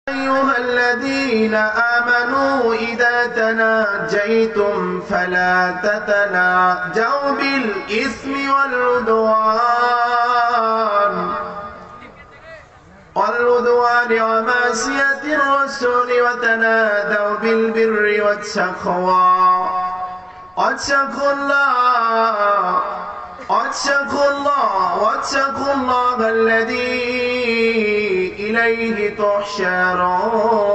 أيها الذين آمنوا إذا تناجيتم فلا تتناجوا بالإثم والعدوان ومعصية الرسول وتنادوا بالبر والتقوى واتقوا الله الذي إليه تحشرون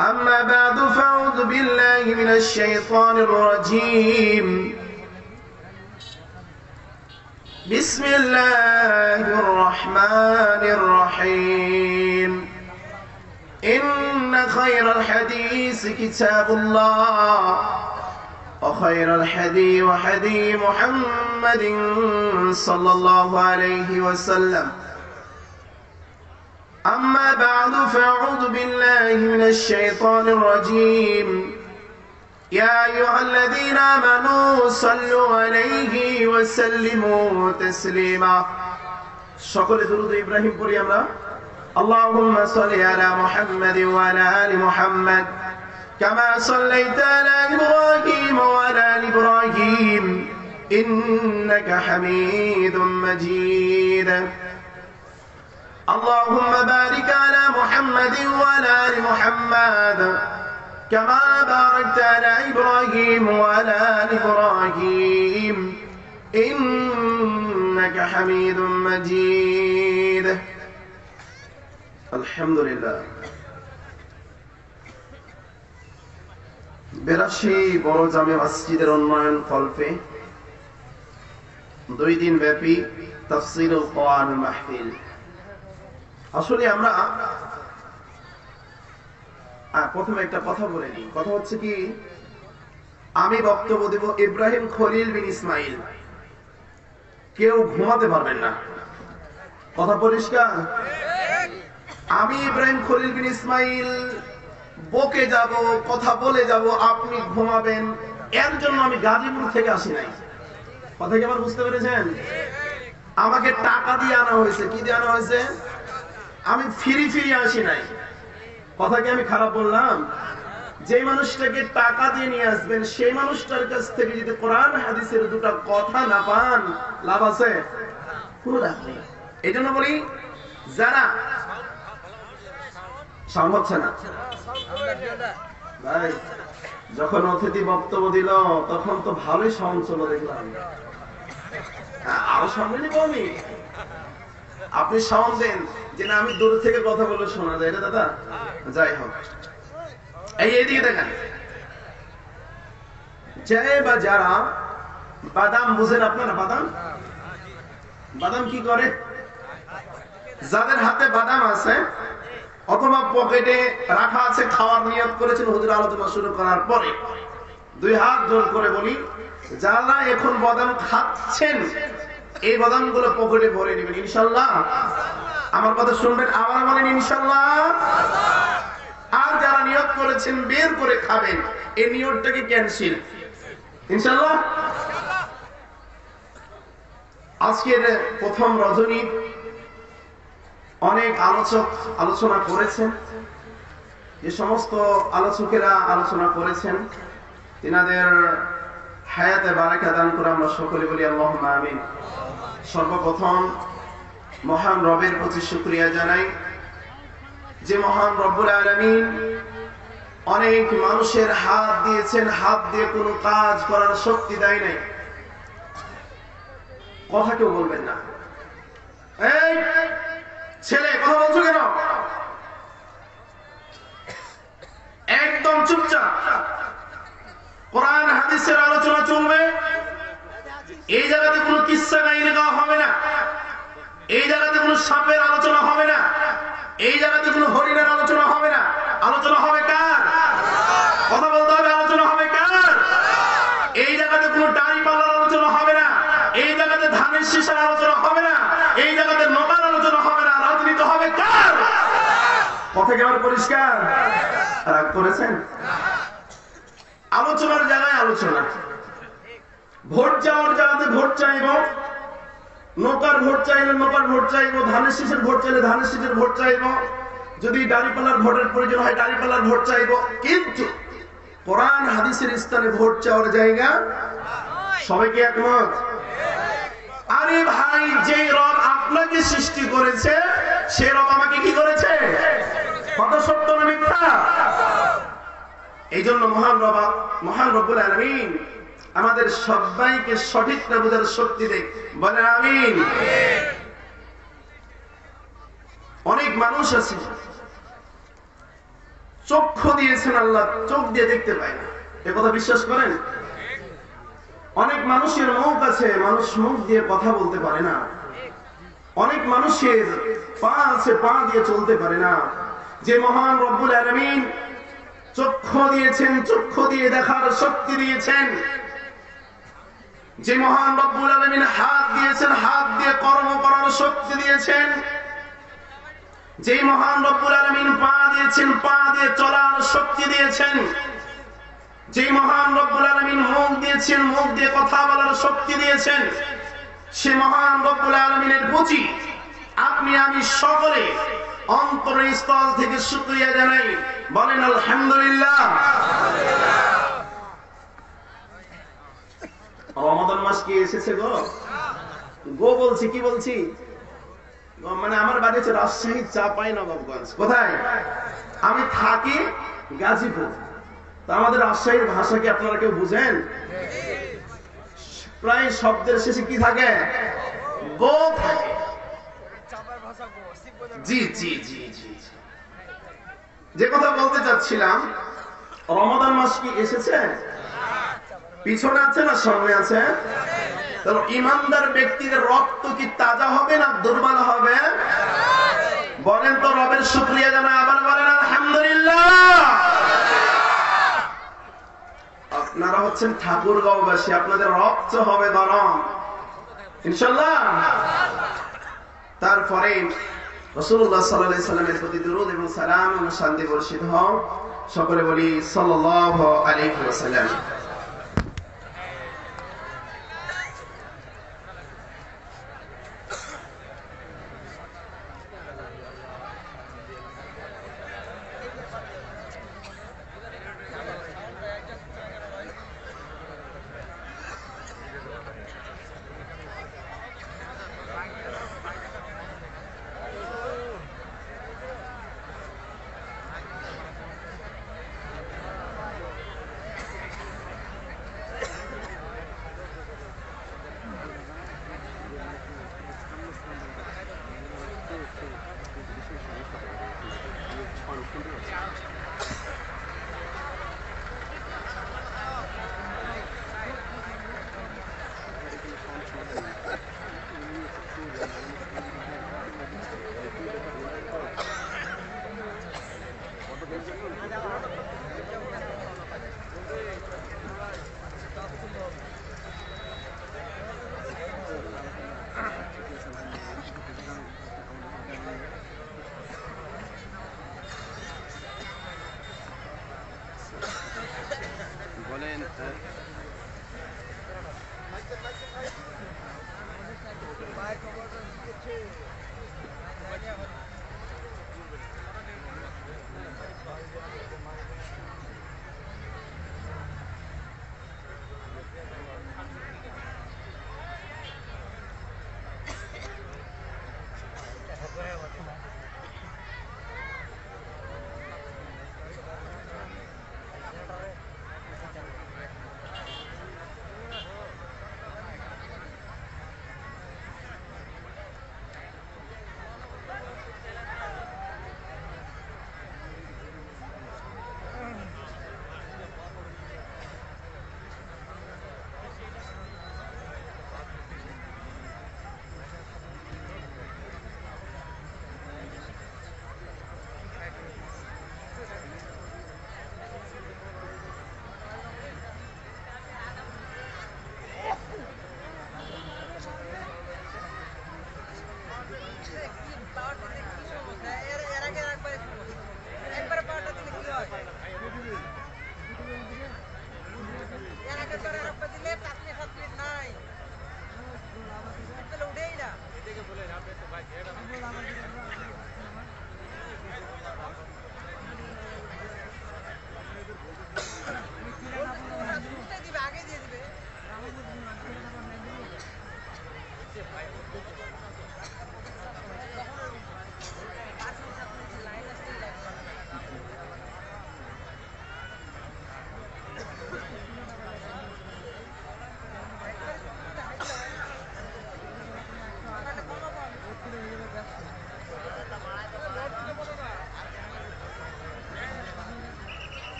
أما بعد فأعوذ بالله من الشيطان الرجيم بسم الله الرحمن الرحيم إن خير الحديث كتاب الله وخير الحدي وحدي محمد صلى الله عليه وسلم أما بعد فأعوذ بالله من الشيطان الرجيم يا أيها الذين آمنوا صلوا عليه وسلموا تسليما সকলে দুরূদ ইব্রাহিম পড়ি আমরা اللهم صل على محمد وعلى آل محمد كما صليت على إبراهيم وعلى آل إبراهيم إنك حميد مجيد اللهم بارك على محمد وعلى آل محمد كما باركت على إبراهيم وعلى آل إبراهيم إنك حميد مجيد الحمد لله বেরাশি বড় জামে মসজিদের উন্নয়ন কল্পে 2 দিন ব্যাপী তাফসীরুল কোরআন মাহফিল। আসলে আমরা প্রথমে একটা কথা বলে নিই। কথা হচ্ছে কি, আমি বক্তব্য দেব ইব্রাহিম খলিল বিন ইসমাইল, কেউ ঘুমাতে পারবেন না। কথা পরিষ্কার? আমি ইব্রাহিম খলিল বিন ইসমাইল বকে যাব, কথা বলে যাব, আপনি ঘুমাবেন, এর জন্য আমি গাজীপুর থেকে আসি নাই। কথা কি আবার বুঝতে পেরেছেন? আমাকে টাকা দিয়ে আনা হয়েছে। কি দিয়ে আনা হয়েছে? আমি ফিরি আসি নাই। কথা কি আমি খারাপ বললাম? যে মানুষটাকে টাকা দিয়ে নিয়ে আসবেন সেই মানুষটার কাছ থেকে যদি কোরআন হাদিসের দুটো কথা না পান, লাভ আছে? কোনো লাভ নেই। এই জন্য বলি, যারা সাউন্ড হচ্ছে না ভাই, যখন অতিথি বক্তব্য দিল তখন তো ভালোই সাউন্ড চলো দেখলাম। আরো সামনে নিব আমি, আপনি সাউন্ড দেন যে না আমি দূর থেকে কথা বলে শোনা যায়। এটা দাদা যাই হোক, এইদিকে দেখেন, যে বা যারা বাদাম বুঝেন আপনারা, বাদাম কি করে? যাদের হাতে বাদাম আছে অথবা পকেটে রাখা আছে, খাওয়ার নিয়ত করেছেন হুজুর আলোচনা শুরু করার পরে, 2 হাত জোর করে বলি, যারা এখন বাদাম খাচ্ছেন এই বাদামগুলো পকেটে ভরে নেবেন ইনশাআল্লাহ। আমার কথা শুনবেন, আবার বলেন ইনশাআল্লাহ। আর যারা নিয়ত করেছেন বের করে খাবেন, এই নিয়তটাকে ক্যান্সেল ইনশাআল্লাহ। আজকের প্রথম রজনী অনেক আলোচক আলোচনা করেছেন। যে সমস্ত আলোচকেরা আলোচনা করেছেন তিনাদের হায়াতে বারাকা দান করে আমরা সকলে বলি আল্লাহুম্মা আমিন। সর্বপ্রথম মহান রবের প্রতি শুকরিয়া জানাই, যে মহান রব্বুল আলামিন অনেক মানুষের হাত দিয়েছেন, হাত দিয়ে কোনো কাজ করার শক্তি দেয় নাই। কথা কেউ বলবেন না। এই ছেলে কথা বলছো কেন? একদম চুপচাপ। কোরআন হাদিসের আলোচনা চলবে। এই জায়গাতে কোনো কিস্সা কাহিনী গাওয়া হবে না। এই জায়গাতে কোনো সাপের আলোচনা হবে না। এই জায়গাতে কোনো হরিণের আলোচনা হবে না। আলোচনা হবে কার? কথা বলতে হবে, আলোচনা হবে কার? এই জায়গাতে কোনো দাড়ি পাল্লার আলোচনা হবে না। এই জায়গাতে ধানের শীষের আলোচনা হবে না। এই জায়গাতে নৌকার আলোচনা হবে না। রাজনীতি হবে কার? কথা কি আমার পরিষ্কার? রাগ করেছেন? আলোচনার জায়গায় আলোচনা, ভোট চাওয়ার জায়গাতে ভোট চাইব, নৌকার ভোট চাইলে নৌকার ভোট চাইবো, ধানের শীষের ভোট চাইলে ধানের শীষের ভোট চাইবো, যদি দাঁড়িপাল্লার ভোটের প্রয়োজন হয় দাঁড়িপাল্লার ভোট চাইবো। কিন্তু কোরআন হাদিসের স্থানে ভোট চাওয়ার জায়গা। সবাই কি একমত? আরে ভাই, যে রব আপনাকে সৃষ্টি করেছে সে রব আমাকে কি করেছে? কত সত্য না মিথ্যা? এই জন্য মহান রব্বুল আলামিন আমাদের সবাইকে সঠিকটা বোঝার শক্তি দেয়, বলে আমিন। অনেক মানুষ আছে চক্ষু দিয়েছেন আল্লাহ, চোখ দিয়ে দেখতে পায় না, এ কথা বিশ্বাস করেন? অনেক মানুষের মুখ আছে, মানুষ মুখ দিয়ে কথা বলতে পারে না। অনেক মানুষের পা আছে, পা দিয়ে চলতে পারে না। যে মহান রব্বুল আলামিন চক্ষু দিয়েছেন, চক্ষু দিয়ে দেখার শক্তি দিয়েছেন, যে মহান রব্বুল আলামিন হাত দিয়েছেন, হাত দিয়ে কর্ম করার শক্তি দিয়েছেন, যে মহান রব্বুল আলামিন পা দিয়েছেন, পা দিয়ে চলার শক্তি দিয়েছেন, যে মহান রব্বুল আলামিন মুখ দিয়েছেন, মুখ দিয়ে কথা বলার শক্তি দিয়েছেন, সে মহান রব্বুল আলামিনের প্রতি আপনি আমি সকলে অন্তরের স্থল থেকে শুকরিয়া জানাই, বলেন আলহামদুলিল্লাহ। রমাদান মাস কি এসেছে গো? গো বলছি, কি বলছি? মানে আমার বাড়ি হচ্ছে রাজশাহী চাঁপাইনবাবগঞ্জ। কোথায়? আমি থাকি গাজীপুর। তো আমাদের রাজশাহীর ভাষা কি আপনারা কেউ বুঝেন? প্রায় শব্দের শেষে কি থাকে? গো থাকে। জি জি জি জি। যে কথা বলতে চাচ্ছিলাম, রমাদান মাস কি এসেছে? পিছনে আছে না সামনে আছে? তাহলে ইমানদার ব্যক্তির রক্ত কি তাজা হবে না দুর্বল হবে? বলেন তো, রবের শুকরিয়া জানাই, আবার বলেন আলহামদুলিল্লাহ। আপনারা হচ্ছেন ঠাকুরগাঁওবাসী, আপনাদের রক্ত হবে গরম ইনশাআল্লাহ। তারপরে রাসূলুল্লাহ সাল্লাল্লাহু আলাইহি সাল্লামের প্রতি দরুদ এবং সালাম ও শান্তি বর্ষিত হোক। সকলে বলি সাল্লাল্লাহু আলাইহি ওয়াসাল্লাম।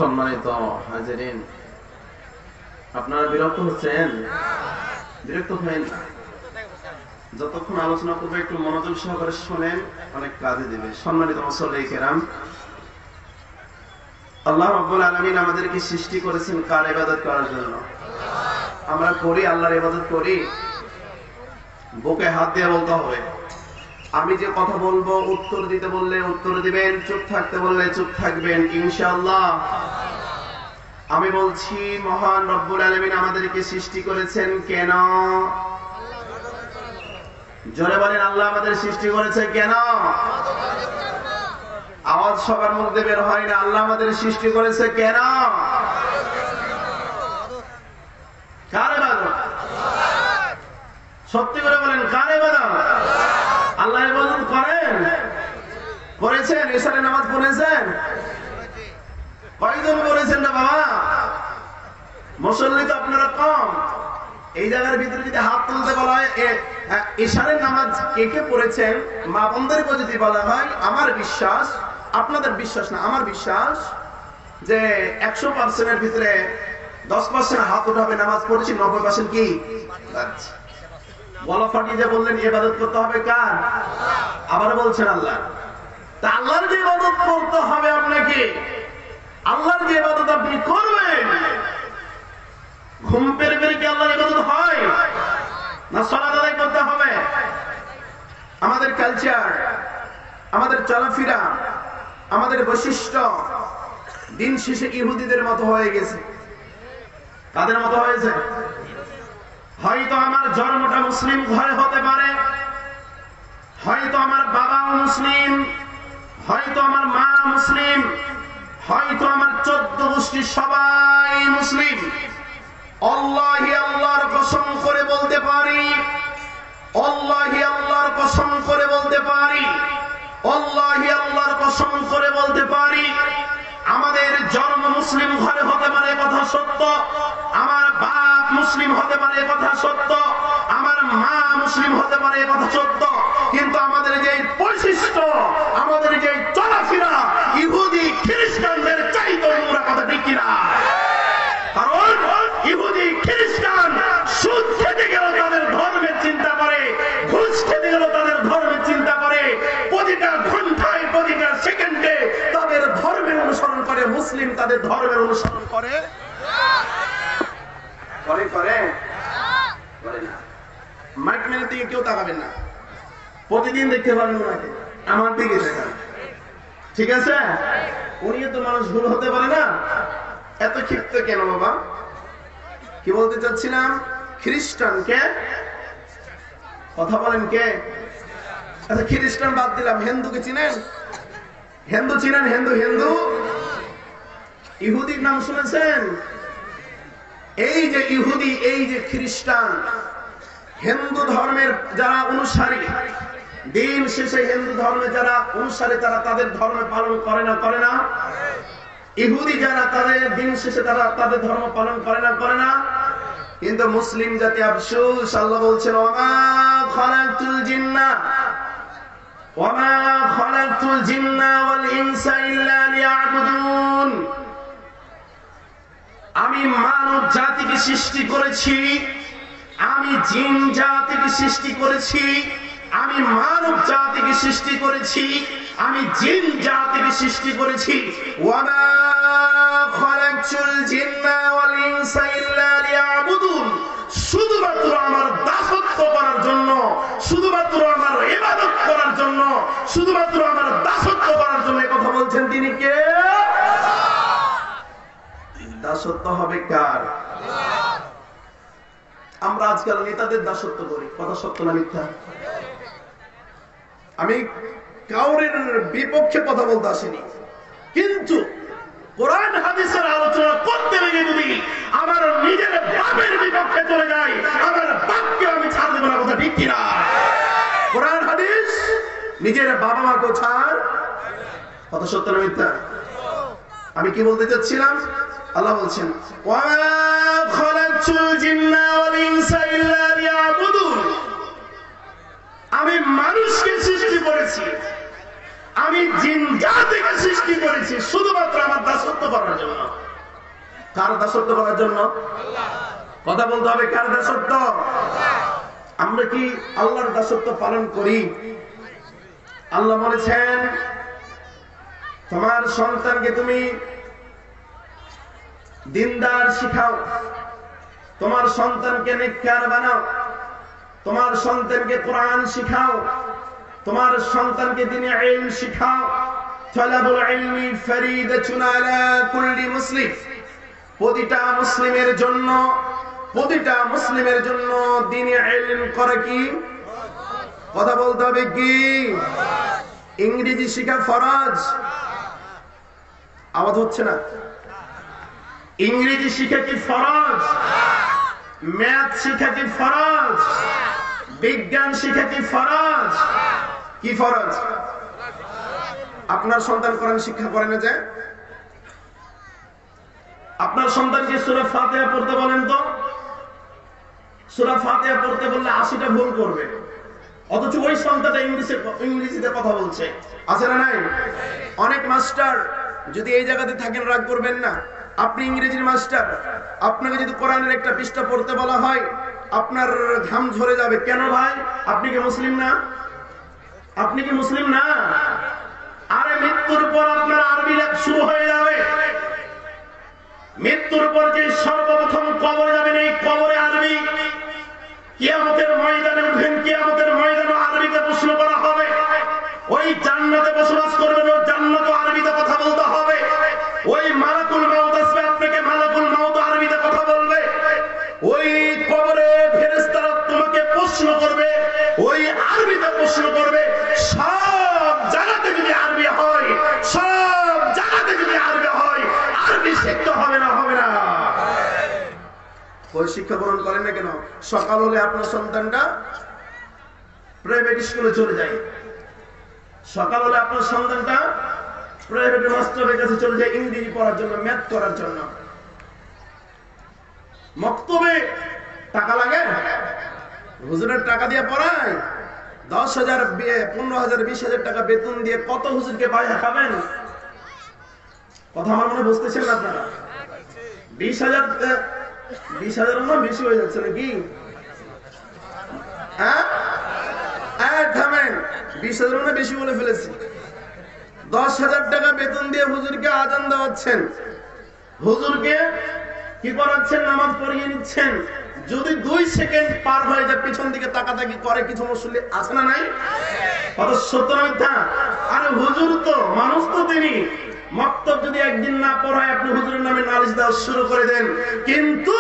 সম্মানিত হাজিরিন, আপনারা বিরক্ত হচ্ছেন? বিরক্ত হবেন না। যতক্ষণ আলোচনা করবে একটু মনোযোগ সহকারে শোনেন, অনেক কাজে দেবে। সম্মানিত মুসল্লি কেরাম, আল্লাহ রাব্বুল আলামিন আমাদেরকে সৃষ্টি করেছেন কার ইবাদত করার জন্য? আমরা করি, আল্লাহর ইবাদত করি। বুকে হাত দিয়ে বলতে হবে। আমি যে কথা বলবো উত্তর দিতে বললে উত্তর দিবেন, চুপ থাকতে বললে চুপ থাকবেন ইনশাআল্লাহ। আমি বলছি, মহান রব্বুল আলামিন আমাদেরকে সৃষ্টি করেছেন কেন? জোরে বলেন, আল্লাহ আমাদের সৃষ্টি করেছে কেন? আওয়াজ সবার মধ্যে বের হয় না। আল্লাহ আমাদের সৃষ্টি করেছে কেন? কার ইবাদত? সত্যি করে বলেন, কার ইবাদত? আল্লাহ ইবাদত করেন? করেছেন? ইশারে নামাজ পড়েছেন? কয়জন করেছেন না বাবা? মুসল্লি তো আপনারা কম। এই জায়গার ভিতরে যদি হাত তুলতে বলা হয়, ইশারের নামাজ কে কে পড়েছেন, মা বোনদেরকে যদি বলা হয়, আমার বিশ্বাস, আপনাদের বিশ্বাস না, আমার বিশ্বাস যে 100%-এর ভিতরে 10% হাত উঠাবে নামাজ পড়েছি, 90% কি গলা ফাটিয়ে যে বললেন ইবাদত করতে হবে কার? আবার বলছেন আল্লাহ। তা আল্লাহর যে ইবাদত করতে হবে আপনাকে, আল্লাহর যে ইবাদত আপনি করবেন, ঘুম পেরে পেরে কি আল্লাহর ইবাদত হয় না? সালাত আদায় করতে হবে। আমাদের কালচার, আমাদের চলাফেরা, আমাদের বৈশিষ্ট্য দিন শেষে ইহুদিদের মতো হয়ে গেছে। কাদের মতো হয়েছে? হয়তো আমার জন্মটা মুসলিম ঘরে হতে পারে, হয়তো আমার বাবা মুসলিম, হয়তো আমার মা মুসলিম, হয়তো আমার 14 গোষ্ঠী সবাই মুসলিম। আল্লাহি আল্লাহর কসম করে বলতে পারি, আল্লাহি আল্লাহর কসম করে বলতে পারি, আল্লাহি আল্লাহর কসম করে বলতে পারি, আমাদের জন্ম মুসলিম ঘরে হতে পারে কথা সত্য, আমার বাপ মুসলিম হতে পারে কথা সত্য, আমার মা মুসলিম হতে পারে কথা সত্য, কিন্তু আমাদের যে বৈশিষ্ট্য, আমাদের যে চলাফেরা ইহুদি খ্রিস্টানদের চাইতে নোংরা, কথা ঠিক কিনা? কারণ ইহুদি খ্রিস্টান সুদ খেতে গেল তাদের ধর্মের চিন্তা করে, ঘুষ খেতে গেল তাদের ধর্মের চিন্তা করে, প্রতিটা ঘন্টায় প্রতিটা সেকেন্ডে তাদের ধর্মের অনুসরণ করে। মুসলিম তাদের ধর্মের অনুসরণ করে করে করে করে না। মাইক মেনের দিকে কেউ তাকাবেন না, প্রতিদিন দেখতে পারেন ওনাকে, আমার দিকে দেখান, ঠিক আছে? উনিও তো মানুষ, ভুল হতে পারে না। এত ক্ষিপ্ত কেন বাবা? কি বলতে চাচ্ছিলাম? খ্রিস্টান কে? কথা বলেন কে? আচ্ছা, খ্রিস্টান বাদ দিলাম, হিন্দুকে চিনেন? হিন্দু চিনেন? হিন্দু হিন্দু ইহুদির নাম শুনেছেন? এই যে ইহুদি, এই যে খ্রিস্টান, হিন্দু ধর্মের যারা অনুসারী, দিন শেষে হিন্দু ধর্মে যারা অনুসারী, তারা তাদের ধর্ম পালন করে না? করে না? ইহুদি যারা, তাদের দিন শেষে তারা তাদের ধর্ম পালন করে না? করে না? কিন্তু মুসলিম জাতি আফসোস, আল্লাহ বলছেন, ওয়ামা খালাকতুল জিন্না ওয়ামা খালাকতুল জিন্না ওয়াল ইনসা ইল্লা লিয়াবুদুন। আমি মানব জাতিকে সৃষ্টি করেছি, আমি জিন জাতিকে সৃষ্টি করেছি, আমি মানব জাতিকে সৃষ্টি করেছি, আমি জিন জাতিকে সৃষ্টি করেছি। ওয়ামা খালাকতুল জিন্না ওয়াল ইনসা ইল্লা লিয়াবুদুন। শুধুমাত্র আমার দাসত্ব করার জন্য, শুধুমাত্র আমার ইবাদত করার জন্য, শুধুমাত্র আমার দাসত্ব করার জন্য। কথা বলছেন তিনি কে? দাসত্ব হবে কার? আমরা আজকাল নেতাদের দাসত্ব করি, কথা সত্য না মিথ্যা? আমি কাউরের বিপক্ষে কথা বলতে আসিনি, কিন্তু কোরআন হাদিসের আলোচনা করতে গিয়ে যদি আমার নিজের বাপের বিপক্ষে চলে যাই, আমার বাপকে আমি ছাড় দেব না, কথা ঠিক কিনা? কোরআন হাদিস নিজের বাবা মা কেউ ছাড়, কথা সত্য না মিথ্যা? আমি কি বলতে চাচ্ছিলাম? আল্লাহ বলছেন, ওয়ামা খালাকতুল জিন্না ওয়াল ইনসা ইল্লা লিয়াবুদুন। আমি মানুষকে সৃষ্টি করেছি, আমি জিন জাতিকে সৃষ্টি করেছি শুধুমাত্র আমার দাসত্ব করার জন্য। কার দাসত্ব করার জন্য? কথা বলতে হবে, কার দাসত্ব? আমরা কি আল্লাহর দাসত্ব পালন করি? আল্লাহ বলেছেন তোমার সন্তানকে তুমি দিনদার শিখাও, তোমার সন্তানকে নেককার বানাও, তোমার সন্তানকে কোরআন শিখাও, তোমার সন্তানকে দ্বীনি ইলম শিখাও। তালাবুল ইলমি ফরিদাতুন আলা কুল্লি মুসলিম, প্রতিটা মুসলিমের জন্য, প্রতিটা মুসলিমের জন্য দ্বীনি ইলম করা কি? কথা বলতে হবে কি? ইংরেজি শিখা ফরজ। আওয়াজ হচ্ছে না? ইংরেজি শিখা কি ফরজ? ম্যাথ শিখা কি ফরজ? বিজ্ঞান শিখা কি ফরজ? কি ফরজ? আপনার সন্তান কোরআন শিক্ষা করে না যে? আপনার সন্তানকে সূরা ফাতিহা পড়তে বলেন তো, সূরা ফাতিহা পড়তে বললে ৮০টা ভুল করবে, অথচ ওই সন্তানটা ইংরেজিতে কথা বলছে। আছে না নাই? অনেক মাস্টার, যদি এই জায়গাতে থাকেন রাগ করবেন না, আপনি ইংরেজির মাস্টার, আপনাকে যদি কোরআনের একটা পৃষ্ঠা পড়তে বলা হয় আপনার ঘাম ঝরে যাবে। কেন ভাই? আপনি কি মুসলিম না? আপনি কি মুসলিম না? আরে মৃত্যুর পর আপনার আরবি লেখা শুরু হয়ে যাবে। মৃত্যুর পর যে সর্বপ্রথম কবরে যাবেন, এই কবরে আরবি। কিয়ামতের ময়দানে উঠবেন, কিয়ামতের ময়দানে আরবিতে প্রশ্ন করা হবে। ওই জান্নাতে বসবাস করবেন, ওই জান্নাতে আরবিতে কথা বলতে হবে। ওই মালাকুল মাউত আসবে, আপনাকে মালাকুল মাউত আরবিতে কথা বলবে। ওই কবরে ফেরেশতারা তোমাকে প্রশ্ন করবে, ওই আরবিতে প্রশ্ন করবে। সব জায়গাতে যদি আরবি হয়, সব জায়গাতে যদি আরবি হয়, আরবি শিখতে হবে না? হবে না? ওই শিক্ষা গ্রহণ করেন না কেন? সকাল হলে আপনার সন্তানটা প্রাইভেট স্কুলে চলে যায়, সকাল হলে আপনার সন্তানটা প্রাইভেট মাস্টারের কাছে চলে যায় ইংরেজি পড়ার জন্য, ম্যাথ করার জন্য। মক্তবে টাকা লাগে, হুজুরের টাকা দিয়ে পড়ায়। 10,000, 15,000, 20,000 টাকা বেতন দিয়ে কত হুজুরকে পায়রা খাবেন? কথা আমার মনে বুঝতেছেন না আপনারা? 20,000 না বেশি হয়ে যাচ্ছে নাকি? হ্যাঁ, থামেন, 20,000 না বেশি বলে ফেলেছি। 10,000 টাকা বেতন দিয়ে হুজুরকে আজান দেওয়াচ্ছেন, হুজুরকে কি করাচ্ছেন? নামাজ পড়িয়ে নিচ্ছেন। যদি 2 সেকেন্ড পার হয়ে যায়, পিছন দিকে তাকাতাকি করে কিছু মুসল্লি আছে না নাই? কত সত্য না মিথ্যা? আরে হুজুর তো মানুষ, তো তিনি মক্তব যদি একদিন না পড়ায়, আপনি হুজুরের নামে নালিশ দেওয়া শুরু করে দেন। কিন্তু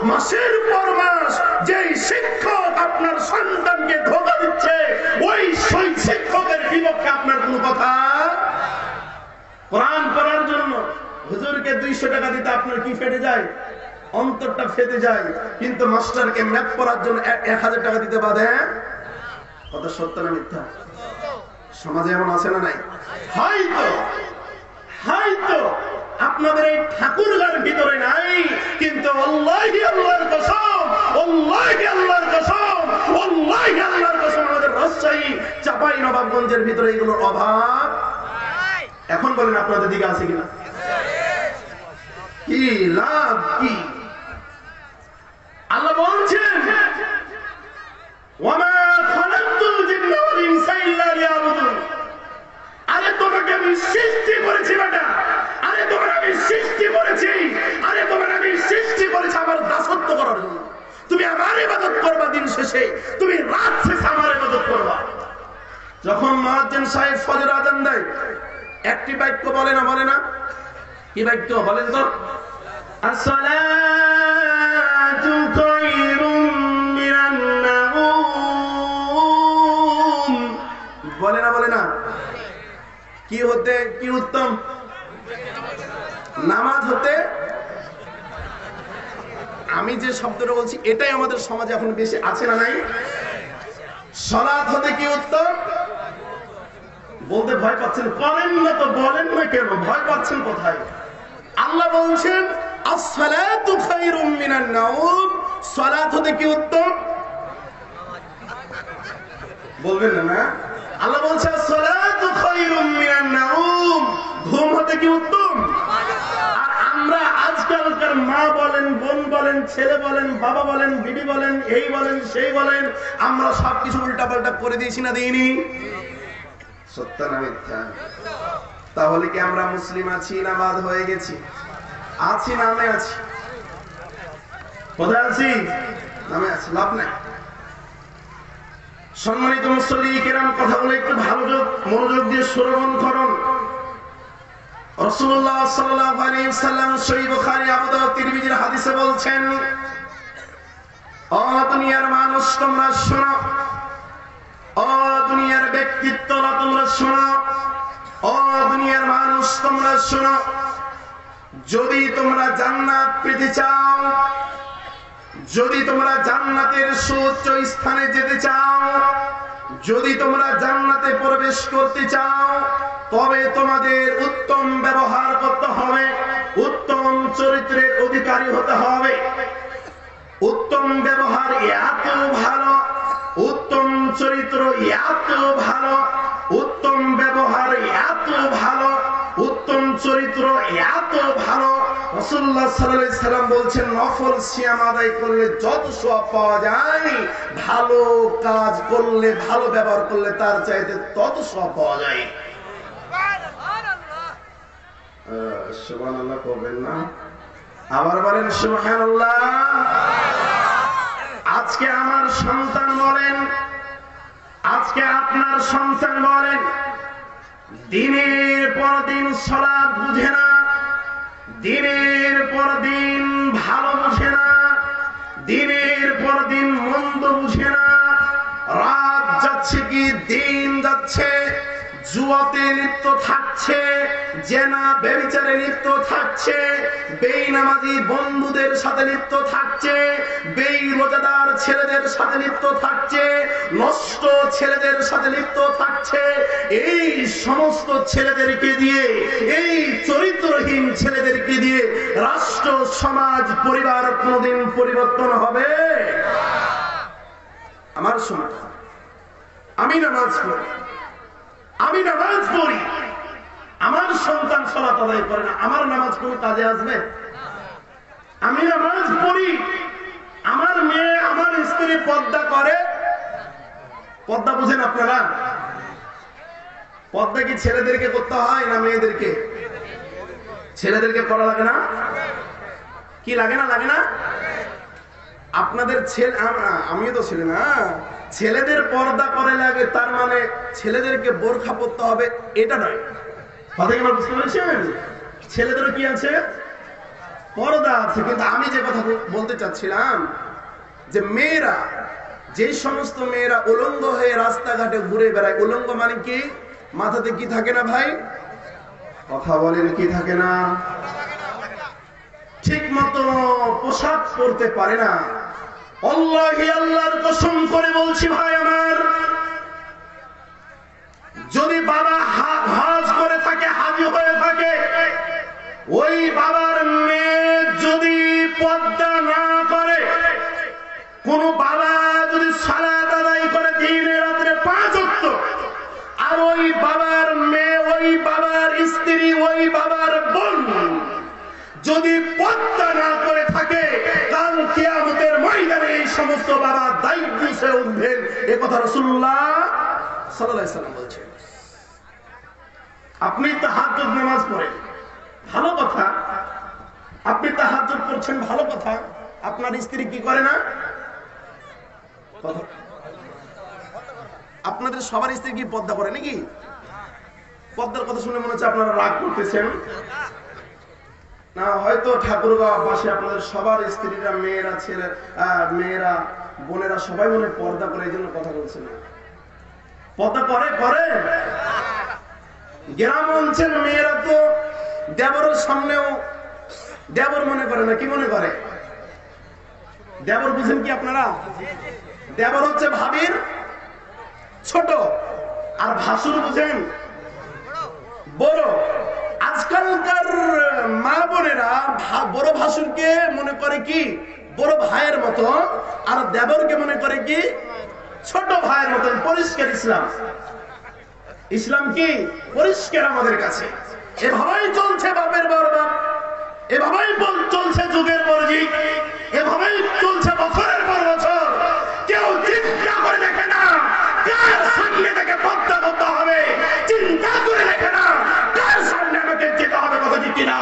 মাসের পর মাস যেই শিক্ষক আপনার সন্তানকে ধোঁকা দিচ্ছে, ওই শিক্ষকের বিপক্ষে আপনার কোনো কথা। কোরআন পড়ার জন্য হুজুরকে 200 টাকা দিতে আপনার কি ফেটে যায়? অন্তরটা ফেটে যায়। কিন্তু মাস্টারকে ম্যাথ পড়ার জন্য 1000 টাকা দিতে বাধে। কত সত্য না মিথ্যা? সমাজে এমন আছে না নাই? হয়তো আপনাদের এই ঠাকুরগার ভিতরে নাই, কিন্তু আল্লাহি আল্লাহর কসম, আল্লাহি আল্লাহর কসম, আল্লাহি আল্লাহর কসম, আমাদের রাজশাহী চাঁপাইনবাবগঞ্জের ভিতরে এগুলোর অভাব। এখন বলেন আপনাদের দিকে আছে কিনা? কি লাভ কি? আল্লাহ বলছেন ওয়ামা খালাকতুল জিন্না ওয়াল ইনসা ইল্লা লিয়াবুদুন। আরে তোমাকে আমি সৃষ্টি করেছি বেটা, আরে তোমাকে আমি সৃষ্টি করেছি, আরে তোমাকে আমি সৃষ্টি করেছি আমার দাসত্ব করার জন্য। তুমি আমার ইবাদত করবা, দিন শেষে তুমি রাত শেষে আমার ইবাদত করবা। যখন মুয়াজ্জিন সাহেব ফজর আযান দেয়, একটি বাক্য বলে না? বলে না? কি বাক্য বলেন তো? আসসালাতু খায়রুম মিনান নাওম। বলে না? বলে না? কি হতে কি উত্তম? নামাজ হতে। আমি যে শব্দটা বলছি এটাই আমাদের সমাজে এখন বেশি আছে না নাই? সালাত হতে কি উত্তম? বলতে ভয় পাচ্ছেন, করেন না তো বলেন না কেন? ভয় পাচ্ছেন কোথায়? আল্লাহ বলছেন আসসালাতু খায়রুম মিনান নাওম। সালাত হতে কি উত্তম? বলবেন না? আল্লাহ বলছেন আসসালাতু খায়রুম মিনান নাউম, ঘুম হতে কি উত্তম? আর আমরা আজকালকার মা বলেন, বোন বলেন, ছেলে বলেন, বাবা বলেন, বিবি বলেন, এই বলেন, সেই বলেন, আমরা সবকিছু উল্টাপাল্টা করে দিয়েছি না দিইনি? সত্য না মিথ্যা? তাহলে কি আমরা মুসলিম আছি না বাদ হয়ে গেছি? আছি, নামে আছি। কোথায় আছি? নামে আছি, লাভ নাই। সম্মানিত মুসল্লি কিরাম, কথাগুলো একটু ভালো মনোযোগ দিয়ে শ্রবণ করুন। রাসূলুল্লাহ সাল্লাল্লাহু আলাইহি ওয়াসাল্লাম সহিহ বুখারী, আবু দাউদ, তিরমিজির হাদিসে বলছেন, ও দুনিয়ার মানুষ তোমরা শোনো, ও দুনিয়ার ব্যক্তিত্বরা তোমরা শোনো, ও দুনিয়ার মানুষ তোমরা শোনো, যদি তোমরা জান্নাত পেতে চাও, যদি তোমরা জান্নাতের সুউচ্চ স্থানে যেতে চাও, যদি তোমরা জান্নাতে প্রবেশ করতে চাও, তবে তোমাদের উত্তম ব্যবহার করতে হবে, উত্তম চরিত্রের অধিকারী হতে হবে। উত্তম ব্যবহার এত ভালো, উত্তম চরিত্র এত ভালো, উত্তম ব্যবহার এত ভালো, উত্তম চরিত্র এত ভালো, রাসূলুল্লাহ সাল্লাল্লাহু আলাইহি সাল্লাম বলছেন, নফল সিয়াম আদায় করলে যত সওয়াব পাওয়া যায়, ভালো কাজ করলে, ভালো ব্যবহার করলে তার চাইতে তত সওয়াব পাওয়া যায়। সুবহানাল্লাহ করবেন না? আবার বলেন সুবহানাল্লাহ। আজকে আমার সন্তান বলেন, আজকে আপনার সন্তান বলেন, দিনের পর দিন সালাত বুঝে না, দিনের পর দিন ভালো বুঝে না, দিনের পর দিন মন্দ বুঝে না, রাত যাচ্ছে কি দিন যাচ্ছে, জুয়াতে লিপ্ত থাকছে, জেনা ব্যভিচারে লিপ্ত থাকছে, বেঈনামাজি বন্ধুদের সাথে লিপ্ত থাকছে, বেঈরোজাদার ছেলেদের সাথে লিপ্ত থাকছে, নষ্ট ছেলেদের সাথে লিপ্ত থাকছে। এই সমস্ত ছেলেদেরকে দিয়ে, এই চরিত্রহীন ছেলেদেরকে দিয়ে রাষ্ট্র, সমাজ, পরিবার কোনদিন পরিবর্তন হবে? আমার সমাজ, আমি নামাজ পড়ি, আমি নামাজ পড়ি, আমার সন্তান সালাত আদায় করে না, আমার নামাজ কোন কাজে আসবে? আমি নামাজ পড়ি, আমার মেয়ে, আমার স্ত্রী পর্দা করে, পর্দা বুঝেন আপনারা? পর্দা কি ছেলেদেরকে করতে হয় না মেয়েদেরকে? ছেলেদেরকে করা লাগে না? কি লাগে না? লাগে না? আপনাদের ছেলে, আমিও তো ছেলে না, ছেলেদের পর্দা করে লাগে, তার মানে ছেলেদেরকে বোরখা পরতে হবে এটা নয়। কথা কি বুঝতে পেরেছেন? ছেলেদেরও কি আছে? পর্দা আছে। কিন্তু আমি যে কথা বলতে চাচ্ছিলাম, যে মেয়েরা, যে সমস্ত মেয়েরা উলঙ্গ হয়ে রাস্তাঘাটে ঘুরে বেড়ায়, উলঙ্গ মানে কি? মাথাতে কি থাকে না ভাই? কথা বলেন, কি থাকে না? ঠিক মতো পোশাক পরতে পারে না। আল্লাহি, আল্লাহর কসম করে বলছি ভাই আমার, যদি বাবা হজ করে থাকে, হাজি হয়ে থাকে, ওই বাবার মেয়ে যদি পর্দা না করে, কোন বাবা যদি সালাত আদায় করে দিনে রাত্রে 5 ওয়াক্ত, আর ওই বাবার মেয়ে, ওই বাবার স্ত্রী, ওই বাবার বোন যদি পর্দা না করে থাকে, কাল কিয়ামতের ময়দানে এই সমস্ত বাবা দায়িত্ব সে উঠবেন। এ কথা রাসূলুল্লাহ সাল্লাল্লাহু আলাইহি ওয়াসাল্লাম বলেছেন। আপনি তাহাজ্জুদ নামাজ পড়েন, ভালো কথা, আপনি তাহাজ্জুদ পড়ছেন, ভালো কথা, আপনার স্ত্রী কি করে না? আপনাদের সবার স্ত্রী কি পর্দা করে নাকি? পর্দার কথা শুনে মনে হচ্ছে আপনারা রাগ করতেছেন না, হয়তো ঠাকুরগাঁও পাশে আপনাদের সবার স্ত্রীরা, মেয়েরা, ছেলে, মেয়েরা, বোনেরা সবাই মনে পর্দা করে, এই জন্য কথা বলছেন। পর্দা করে করে গ্রাম অঞ্চল মেয়েরা তো দেবরের সামনেও দেবর মনে করে না, কি মনে করে? দেবর বুঝেন কি আপনারা? দেবর হচ্ছে ভাবির ছোট, আর ভাসুর বুঝেন বড়। আজকালকার মা বোনেরা বড় ভাসুরকে মনে করে কি বড় ভাইয়ের মতো, আর দেবরকে মনে করে কি ছোট ভাইয়ের মতন। পরিষ্কার ইসলাম। ইসলাম কি পরিষ্কার আমাদের কাছে। এভাবেই চলছে বাপের পর বাপ, এভাবেই চলছে যুগের পর যুগ, এভাবেই চলছে বছরের পর বছর। কেউ চিন্তা করে দেখে না কার সামনে থেকে পর্দা করতে হবে, চিন্তা করে দেখে না কার সামনে আমাকে যেতে হবে, কথা ঠিক কিনা?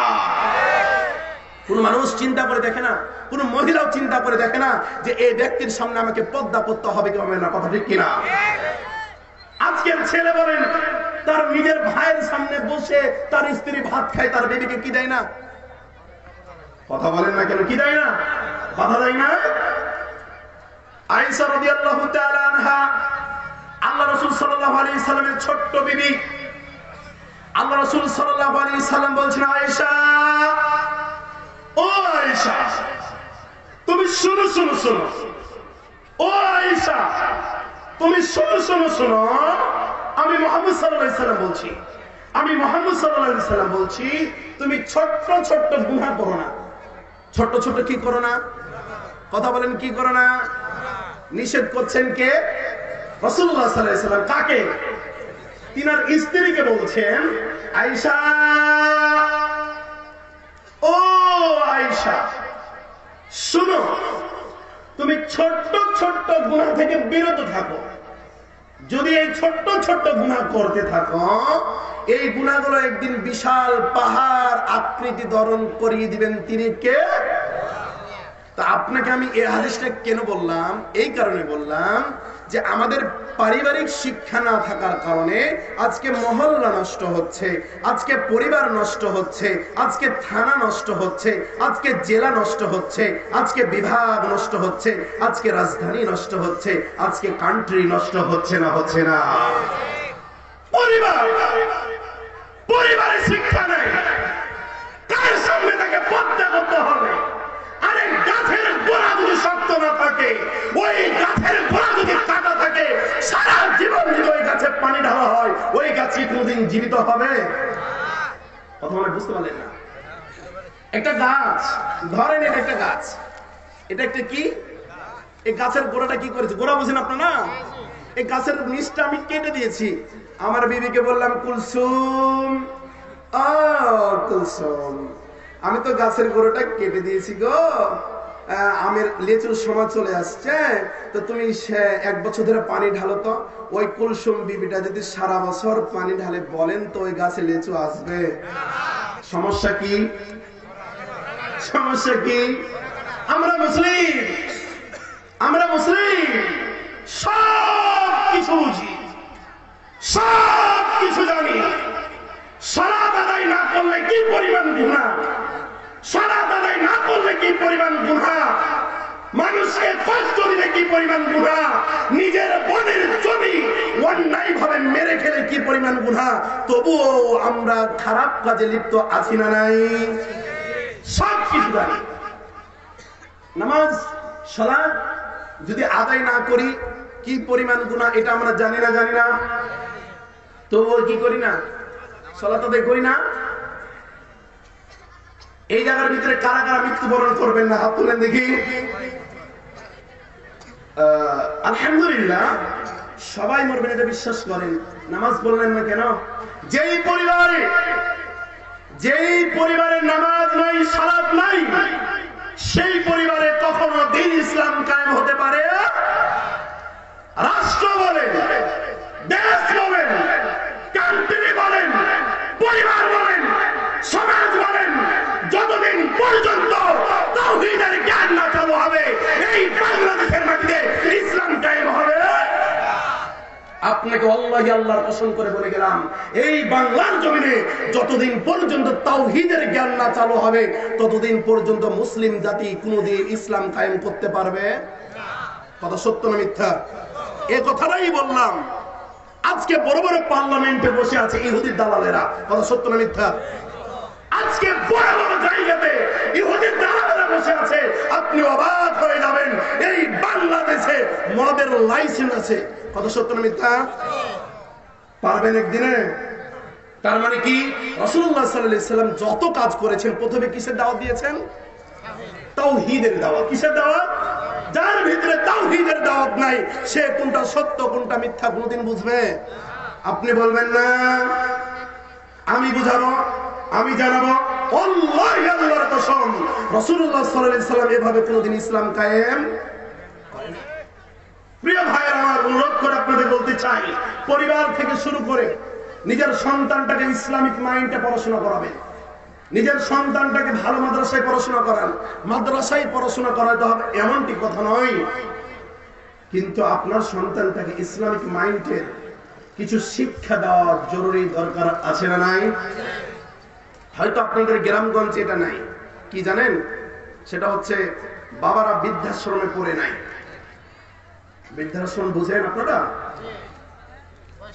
কোন মানুষ চিন্তা করে দেখে না, কোন মহিলাও চিন্তা করে দেখে না যে এই ব্যক্তির সামনে আমাকে পর্দা করতে হবে কি হবে না, কথা ঠিক কিনা? আজকের ছেলে বলেন তার নিজের ভাইয়ের সামনে বসে তার স্ত্রী ভাত খায়, তার বেবিকে কি দেয় না? কথা বলেন না কেন? কি দেয় না? কথা দেয় না? আয়েশা রাদিয়াল্লাহু তাআলা আনহা, আল্লাহ রাসূল সাল্লাল্লাহু আলাইহি সাল্লামের ছোট্ট বিবি, আল্লাহ রাসূল সাল্লাল্লাহু আলাইহি সাল্লাম বলছেন, আয়েশা, ও আয়েশা, তুমি শুনো শুনো শুনো, ও আয়েশা, তুমি শোনো শোনো শোনো, আমি মুহাম্মদ সাল্লাল্লাহু আলাইহি সাল্লাম বলছি, আমি মুহাম্মদ সাল্লাল্লাহু আলাইহি সাল্লাম বলছি, তুমি ছোট্ট ছোট্ট গুনাহ করো না। ছোট্ট ছোট্ট কি করো না? কথা বলেন, কি করো না? নিষেধ করছেন কে? রাসূলুল্লাহ সাল্লাল্লাহু আলাইহি সাল্লাম। কাকে? তিনার স্ত্রীকে বলছেন, আয়েশা, ও আয়েশা, শুনো, তুমি ছোট্ট ছোট্ট গুনাহ থেকে বিরত থাকো। যদি এই ছোট্ট ছোট্ট গুনাহ করতে থাকো, এই গুনাহগুলো একদিন বিশাল পাহাড় আকৃতি ধারণ করিয়ে দিবেন তিনি কে? তা আপনাকে আমি এই হাদিসটা কেন বললাম? এই কারণে বললাম যে আমাদের পারিবারিক শিক্ষা না থাকার কারণে আজকে মহল্লা নষ্ট হচ্ছে, আজকে পরিবার নষ্ট হচ্ছে, আজকে থানা নষ্ট হচ্ছে, আজকে জেলা নষ্ট হচ্ছে, আজকে বিভাগ নষ্ট হচ্ছে, আজকে রাজধানী নষ্ট হচ্ছে, আজকে কান্ট্রি নষ্ট হচ্ছে না? হচ্ছে না? পরিবারের শিক্ষা নেই, কার সামনে তাকে পর্দা করতে হবে। আরে গাছের গোড়া যদি শক্ত না থাকে, ওই গাছের গোড়া যদি কাটা থাকে, সারা জীবন যদি ওই গাছে পানি ঢালা হয়, ওই গাছ কি কোনদিন জীবিত হবে? কথা বলে বুঝতে পারলেন না? একটা গাছ ধরেন, এটা একটা গাছ, এটা একটা কি, এই গাছের গোড়াটা কি করেছে? গোড়া বুঝেন আপনারা না? এই গাছের নিচটা আমি কেটে দিয়েছি। আমার বিবিকে বললাম, কুলসুম, ও কুলসুম, আমি তো গাছের গোড়াটা কেটে দিয়েছি গো, আমের লেচুর সময় চলে আসছে, তো তুমি 1 বছর ধরে পানি ঢালো তো। ওই কুলসুম বিবিটা যদি সারা বছর পানি ঢালে, বলেন তো ওই গাছে লেচু আসবে? সমস্যা কি? সমস্যা কি? আমরা মুসলিম, আমরা মুসলিম, সব কিছু বুঝি, সব কিছু জানি। সালাত আদায় না করলে কি পরিমাণ গুনাহ, সালাত আদায় না করলে কি পরিমাণ গুনাহ, মানুষকে কষ্ট দিলে কি পরিমাণ গুনাহ, নিজের বোনের জমি অন্যায় ভাবে মেরে খেলে কি পরিমাণ গুনাহ, তবুও আমরা খারাপ কাজে লিপ্ত আছি না নাই? সব কিছু জানি। নামাজ সালাত যদি আদায় না করি কি পরিমাণ গুনাহ, এটা আমরা জানি না? জানি না, তবুও কি করি না? সালাত আদায় করি না। এই জায়গার ভিতরে কারা কারা মৃত্যুবরণ করবেন না? হাত তুলেন দেখি। আলহামদুলিল্লাহ, সবাই মরবেন এটা বিশ্বাস করেন। নামাজ বললেন না কেন? যেই পরিবারে নামাজ নাই, সালাত নাই, সেই পরিবারে কখনো দ্বীন ইসলাম কায়েম হতে পারে? রাষ্ট্র বলেন, দেশ বলেন, কান্ট্রি বলেন, পরিবার বলেন, সমাজ বলেন, যতদিন পর্যন্ত তাওহীদের জ্ঞান না চালু হবে, এই বাংলাদেশের মাটিতে ইসলাম কায়েম হবে। আপনাকে আল্লাহি আল্লাহর কসম করে বলে গেলাম, এই বাংলার জমিনে যতদিন পর্যন্ত তাওহীদের জ্ঞান না চালু হবে, ততদিন পর্যন্ত মুসলিম জাতি কোনদিন ইসলাম কায়েম করতে পারবে না। কথা সত্য না মিথ্যা? এই কথাটাই বললাম। আজকে বড় বড় পার্লামেন্টে বসে আছে ইহুদির দালালেরা, কথা সত্য না মিথ্যা? আজকে বড় বড় জায়গাতে ইহুদির দালালেরা বসে আছে, আপনি অবাক হয়ে যাবেন। এই বাংলাদেশে মদের লাইসেন্স আছে, কথা সত্য না মিথ্যা? পারবেন একদিনে? তার মানে কি, রাসূলুল্লাহ সাল্লাল্লাহু আলাইহি সাল্লাম যত কাজ করেছেন প্রথমে কিসের দাওয়াত দিয়েছেন? তাওহীদের দাওয়াত। কিসের দাওয়াত? যার ভিতরে তাওহীদের দাওয়াত নাই, সে কোনটা সত্য কোনটা মিথ্যা কোনদিন বুঝবে? আপনি বলবেন না আমি বুঝাবো, আমি জানাবো, আল্লাহ আল্লাহর কসম রাসূলুল্লাহ সাল্লাল্লাহু আলাইহি সাল্লাম এভাবে কোনদিন ইসলাম কায়েম করেন। প্রিয় ভাইরা আমার, অনুরোধ করে আপনাদের বলতে চাই, পরিবার থেকে শুরু করে নিজের সন্তানটাকে ইসলামিক মাইন্ডে পড়াশোনা করাবেন, নিজের সন্তানটাকে ভালো মাদ্রাসায় পড়াশোনা করান। মাদ্রাসায় পড়াশোনা করাতে হবে এমনটি কথা নয়, কিন্তু আপনার সন্তানটাকে ইসলামিক মাইন্ডের কিছু শিক্ষা দেওয়া জরুরি দরকার আছে না নাই? হয়তো আপনাদের গ্রামগঞ্জে এটা নাই, কি জানেন? সেটা হচ্ছে বাবারা বৃদ্ধাশ্রমে পড়ে নাই। বৃদ্ধাশ্রম বুঝেন আপনারা?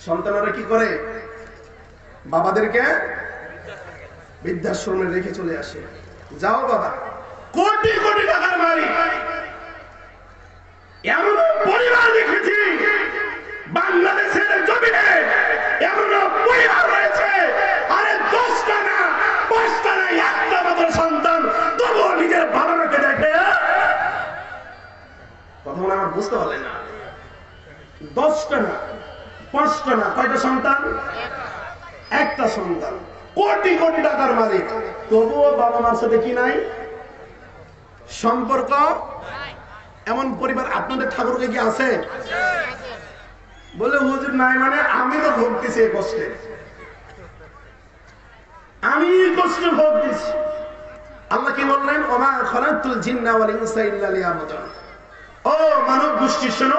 সন্তানরা কি করে? বাবাদেরকে বৃদ্ধাশ্রমে রেখে চলে আসে। যাও বাবা, কোটি কোটি টাকার মালিক। এমন পরিবার দেখেছি বাংলাদেশের জমিনে, এমন পরিবার রয়েছে, আরে 10টা না 5টা না, একটা মাত্র সন্তান, তবুও নিজের বাবা মাকে দেখে। কথা বলে আমার বুঝতে পারলেন না? 10টা না 5টা না, কয়টা সন্তান? একটা সন্তান, কোটি কোটি টাকার মালিক, তবুও বাবা মার সাথে কি নাই? সম্পর্ক। এমন পরিবার আপনাদের ঠাকুরকে কি আছে? বলে হুজুর নাই মানে আমি তো ভুগতেছি এই কষ্টে, আমি কষ্ট ভুগতেছি। আল্লাহ কি বললেন? ওমা খালাকতুল জিন্না ওয়াল ইনসা ইল্লা লিয়াবুদুন। ও মানব গোষ্ঠী শোনো,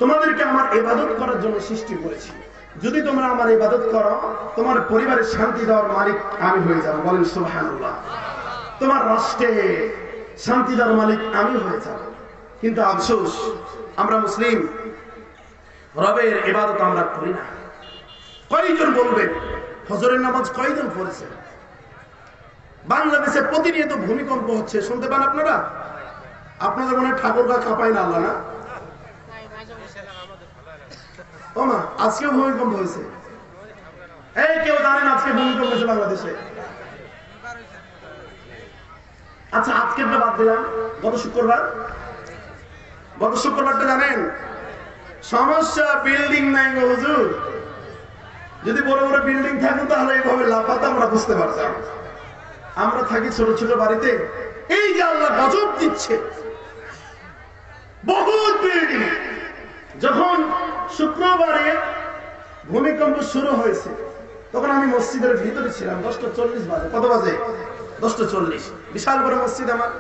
তোমাদেরকে আমার ইবাদত করার জন্য সৃষ্টি করেছি। যদি তোমরা আমার ইবাদত করো, তোমার পরিবারের শান্তি দেওয়ার মালিক আমি হয়ে যাব। বলেন সুবহানাল্লাহ। তোমার রাষ্ট্রে শান্তি দেওয়ার মালিক আমি হয়ে যাব। কিন্তু আফসোস, আমরা মুসলিম, রবের ইবাদত আমরা করি না। কয়জন বলবেন ফজরের নামাজ কয়জন পড়েছে? বাংলাদেশে প্রতিনিয়ত ভূমিকম্প হচ্ছে, শুনতে পান আপনারা? আপনাদের মনে ঠাকুরগা কাঁপায় না আল্লাহ না? ও মা, আজকেও ভূমিকম্প হয়েছে। এই কেউ জানেন আজকে ভূমিকম্প হয়েছে বাংলাদেশে? আচ্ছা, আজকের বাদ দিলাম, গত শুক্রবারটা জানেন? সমস্যা বিল্ডিং নাই গো হুজুর। যদি বড় বড় বিল্ডিং থাকতো তাহলে এইভাবে লাফাতে আমরা বুঝতে পারতাম। আমরা থাকি ছোট ছোট বাড়িতে। এই যে আল্লাহ গজব দিচ্ছে, বহুত বিল্ডিং। যখন শুক্রবারে ভূমিকম্প শুরু হয়েছে, তখন আমি মসজিদের ভিতরে ছিলাম। 10:40 বাজে। কত বাজে? 10:40। বিশাল বড় মসজিদ আমার।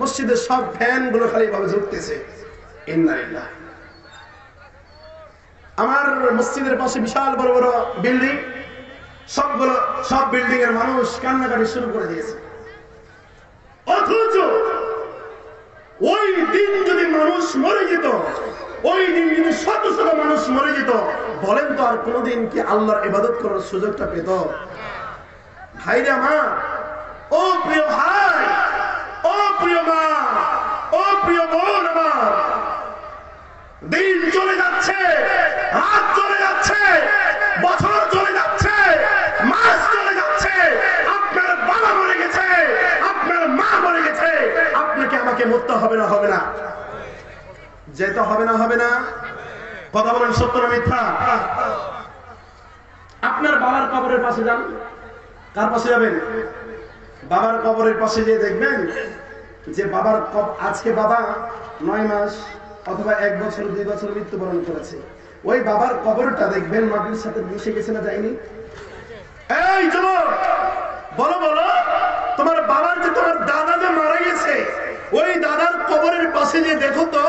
মসজিদের সব ফ্যান গুলো খালি ভাবে ঝুঁকতেছে। ইন্নালিল্লাহ। আমার মসজিদের পাশে বিশাল বড় বড় বিল্ডিং, সব বিল্ডিং এর মানুষ কান্নাকাটি শুরু করে দিয়েছে। অথচ ওই দিন যদি মানুষ মরে যেত, ওই দিন যদি শত শত মানুষ মরে যেত, বলেন তো আর কোনদিন কি আল্লাহর ইবাদত করার সুযোগটা পেত? ভাইরে আমার, ও প্রিয় ভাই, ও প্রিয় মা, ও প্রিয় বোন আমার, দিন চলে যাচ্ছে, রাত চলে যাচ্ছে, বছর চলে যাচ্ছে, মাস চলে যাচ্ছে, আপনার বাবা মরে গেছে, আপনার মা মরে গেছে, আপনাকে আমাকে মরতে হবে না? হবে না? যেতে হবে না? হবে না? কথা বলেন, সত্য না মিথ্যা? আপনার বাবার কবরের পাশে যান। কার পাশে যাবেন? বাবার কবরের পাশে গিয়ে দেখবেন যে বাবার আজকে বাবা 9 মাস অথবা 1 বছর 2 বছর মৃত্যুবরণ করেছে। ওই বাবার কবরটা দেখবেন মাটির সাথে মিশে গেছে না যায়নি? এই যুবক, বলো বলো, তোমার বাবার যে তোমার দাদা যে মারা গেছে, ওই দাদার কবরের পাশে যে দেখো তো,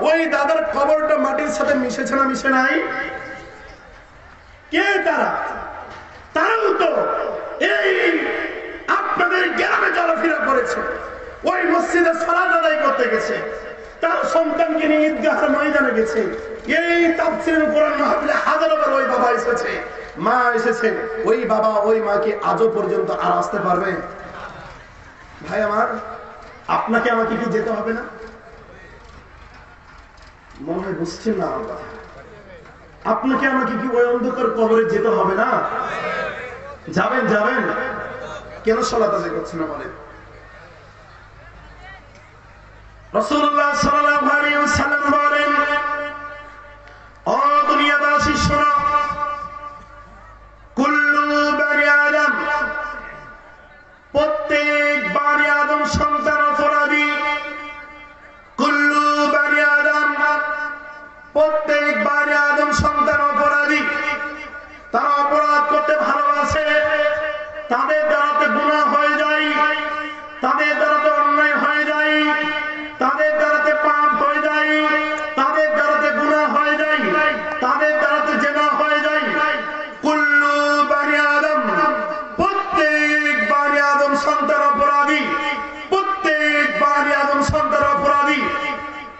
ওই দাদার কবরটা মাটির সাথে মিশেছে না মিশে নাই? কে তারা? তারাও তো এই আপনাদের গ্রামে চলাফেরা করেছে, ওই মসজিদে সালাত আদায় করতে গেছে, তার সন্তানকে নিয়ে ঈদগাহের ময়দানে গেছে, এই তাফসীরুল কোরআন মাহফিলে হাজারবার ওই বাবা এসেছে, মা এসেছে। ওই বাবা ওই মাকে আজও পর্যন্ত আর আসতে পারবে? ভাই আমার, আপনাকে আমাকে কি যেতে হবে না? মনে হয় বুঝছেন না আমার কথা। আপনাকে আমাকে কি ওই অন্ধকার কবরে যেতে হবে না? যাবেন যাবেন, কেন সালাত আদায় করছেন না বলেন? রাসূলুল্লাহ সাল্লাল্লাহু আলাইহি ওয়াসাল্লাম বলেন, ও দুনিয়াবাসী শোনো,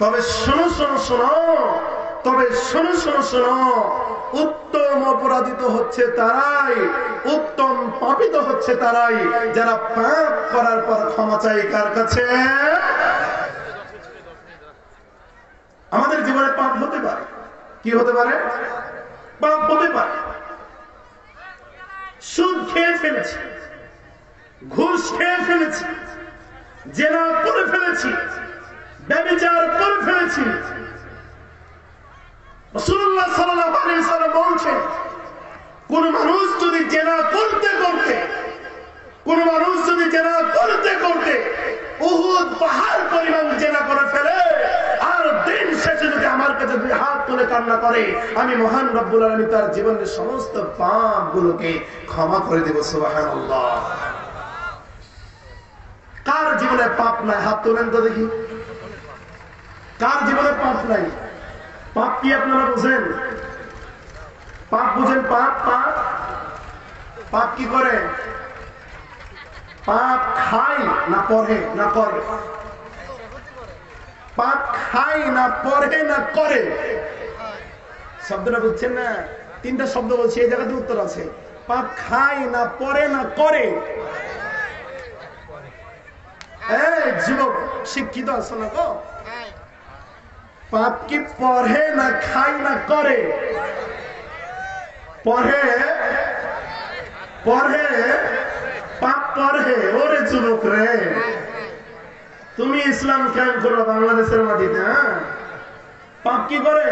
তবে শোনো শোনো শোনো, তবে শোনো শোনো শোনো, উত্তম অপরাধিত হচ্ছে তারাই, উত্তম পাপিত হচ্ছে তারাই যারা পাপ করার পর ক্ষমা চায় কার কাছে? আমাদের জীবনে পাপ হতে পারে, কি হতে পারে? পাপ হতে পারে। সুদ খেয়ে ফেলেছি, ঘুষ খেয়ে ফেলেছি, জেনা করে ফেলেছি, ব্যভিচার করে ফেলেছি। রাসূলুল্লাহ সাল্লাল্লাহু আলাইহি ওয়াসাল্লাম বলেছেন, কোন মানুষ যদি জেনা করতে করতে, কোন মানুষ যদি জেনা করতে করতে উহুদ পাহাড় পরিমাণ জেনা করে ফেলে, আর দিন শেষে যদি আমার কাছে দুই হাত তুলে কান্না করে, আমি মহান রব্বুল আলামিন তার জীবনের সমস্ত পাপগুলোকে ক্ষমা করে দেব। সুবহানাল্লাহ। কার জীবনে পাপ নাই? হাত তোলেন তো দেখি। কার জীবনে পাপ নাই? পাপ কি আপনারা বুঝেন? পাপ বুঝেন? পাপ পাপ পাপ কি করে? পাপ খায় না পড়ে না করে? পাপ খায় না পড়ে না করে? শব্দটা বুঝছেন না? তিনটা শব্দ বলছি, এই জায়গাতে উত্তর আছে। পাপ খায় না পড়ে না করে? এই যুবক শিক্ষিত আছে না গো? পাপ কি পড়ে না খায় না করে? পড়ে পড়ে, পাপ পড়ে। ওরে যুবক রে, তুমি ইসলাম কায়েম করো বাংলাদেশের মাটিতে। হ্যাঁ, পাপ কি করে?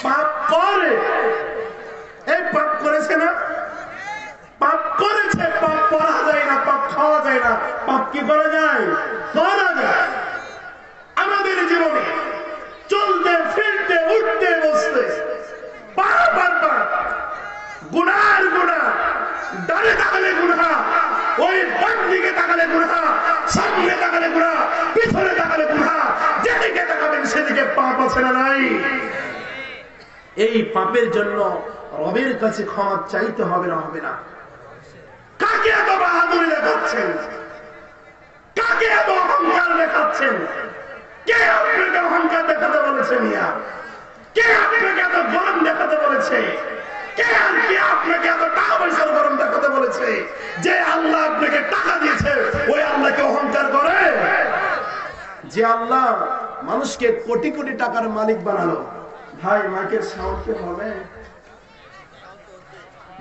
পাপ করে। এই পাপ করেছে না? পাপ করেছে। পাপ পড়া যায় না, পাপ খাওয়া যায় না, পাপ কি করা যায়? করা যায়। আমাদের জীবনে চলতে ফিরতে উঠতে বসতে পাপ আর পাপ, গুনার গুনাহ, ডানে তাকালে গুনাহ, ওই বাম দিকে তাকালে গুনাহ, সামনে তাকালে গুনাহ, পিছনে তাকালে গুনাহ, যেদিকে তাকাবেন সেদিকে পাপ আছে না নাই? এই পাপের জন্য রবের কাছে ক্ষমা চাইতে হবে না? হবে না? কাকে এত বাহাদুরি দেখাচ্ছেন? কাকে এত অহংকার দেখাচ্ছেন? কে আপনাকে অহংকার দেখাতে বলেছে? মিয়া, কে আপনাকে এত গরম দেখাতে বলেছে? কে আপনাকে এত টাকা পয়সার গরম দেখাতে বলেছে? যে আল্লাহ আপনাকে টাকা দিয়েছে, ওই আল্লাহকে অহংকার করে? যে আল্লাহ মানুষকে কোটি কোটি টাকার মালিক বানালো। ভাই মাইকের সাউন্ড কি হবে?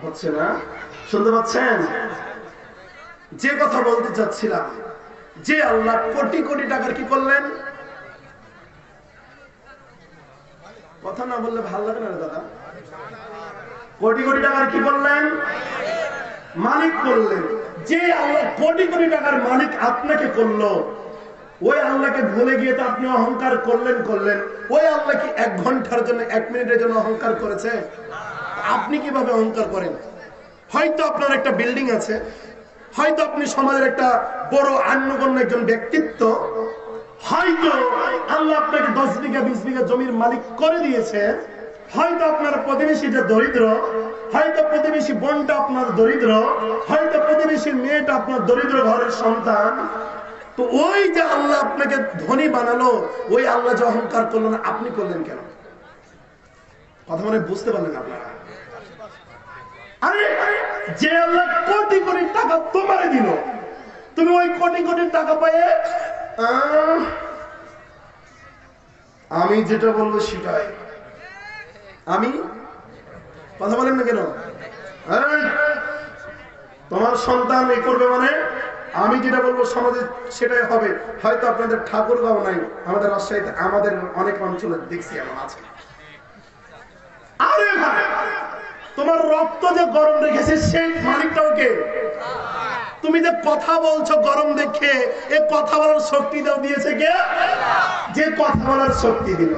হচ্ছে না? শুনতে পাচ্ছেন? যে কথা বলতে চাচ্ছিলাম, যে আল্লাহ কোটি কোটি টাকার কি করলেন? কথা না বললে ভালো লাগে না দাদা। কোটি কোটি টাকার কি করলেন? মালিক করলেন। যে আল্লাহ কোটি কোটি টাকার মালিক আপনাকে করলো, ওই আল্লাহকে ভুলে গিয়ে তো আপনি অহংকার করলেন। ওই আল্লাহ কি 1 ঘন্টার জন্য 1 মিনিটের জন্য অহংকার করেছে? আপনি কিভাবে অহংকার করেন? হয়তো আপনার একটা বিল্ডিং আছে, হয়তো আপনি সমাজের একটা বড় আন্নগণ্য একজন ব্যক্তিত্ব, হয়তো আল্লাহ আপনাকে 10 বিঘা 20 বিঘা জমির মালিক করে দিয়েছে, হয়তো আপনার প্রতিবেশীটা দরিদ্র, হয়তো প্রতিবেশী বোনটা আপনার দরিদ্র, হয়তো প্রতিবেশীর মেয়েটা আপনার দরিদ্র ঘরের সন্তান। তো ওই যে আল্লাহ আপনাকে ধনী বানালো, ওই আল্লাহ যে অহংকার করলো না, আপনি করলেন কেন? কথা মানে বুঝতে পারলেন আপনারা? আরে যে আল্লাহ কোটি কোটি টাকা তোমারে দিল, তুমি ওই কোটি কোটি টাকা পেয়ে আমি যেটা বলবো সেটাই। আমি কথা বলেন না কেন? তোমার সন্তান এই করবে মানে আমি যেটা বলবো সমাজে সেটাই হবে। হয়তো আপনাদের ঠাকুরগাঁও নাই, আমাদের রাজশাহীতে, আমাদের অনেক অঞ্চলে দেখছি এমন আছে। আরে ভাই, তোমার রক্ত যে গরম রেখেছে সেই মালিকটাও কে? তুমি যে কথা বলছো গরম দেখে, এই কথা বলার শক্তি দাও দিয়েছে কে? যে কথা বলার শক্তি দিল,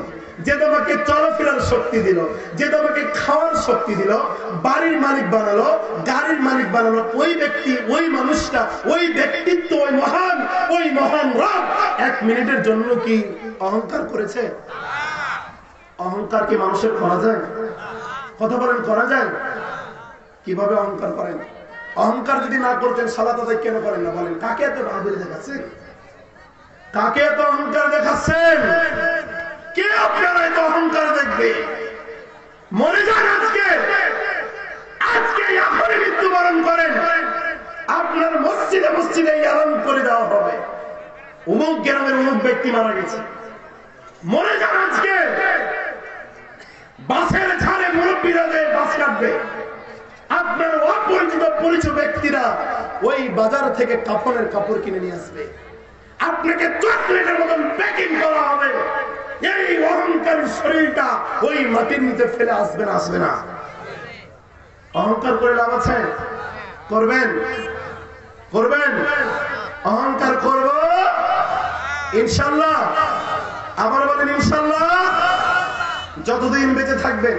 যে তোমাকে চলাফেরার শক্তি দিল, যে তোমাকে খাওয়ার শক্তি দিল, বাড়ির মালিক বানালো, গাড়ির মালিক বানালো, ওই ব্যক্তি, ওই মানুষটা, ওই ব্যক্তিত্ব, ওই মহান রব 1 মিনিটের জন্য কি অহংকার করেছে? অহংকার কি মানুষের করা যায়? কথা বলেন, করা যায়? কিভাবে অহংকার করেন? অহংকার যদি না করতেন সালাত আদায় কেন করেন না? বলেন, কাকে এত বাহাদুরি দেখাচ্ছেন? কাকে তো অহংকার দেখাচ্ছেন? কে আপনারা এত অহংকার দেখবে? মরে যান আজকে, আজকে এখনই মৃত্যুবরণ করেন। আপনার মসজিদে মসজিদে এলান করে দেওয়া হবে, অমুক গ্রামের অমুক ব্যক্তি মারা গেছে। মরে যান আজকে। বাসের ছাড়ে মুরব্বীরা বাস কাটবে, আপনার অপরিচিত পরিচিত ব্যক্তিরা ওই বাজার থেকে কাফনের কাপড় কিনে নিয়ে আসবে, আপনাকে চকলেটের মতন প্যাকিং করা হবে। এই অহংকারী শরীরটা ওই মাটির নিচে ফেলে আসবে না? আসবে না? অহংকার করে লাভ আছে? করবেন? করবেন? অহংকার করব ইনশাআল্লাহ। আবার বলেন ইনশাআল্লাহ। যতদিন বেঁচে থাকবেন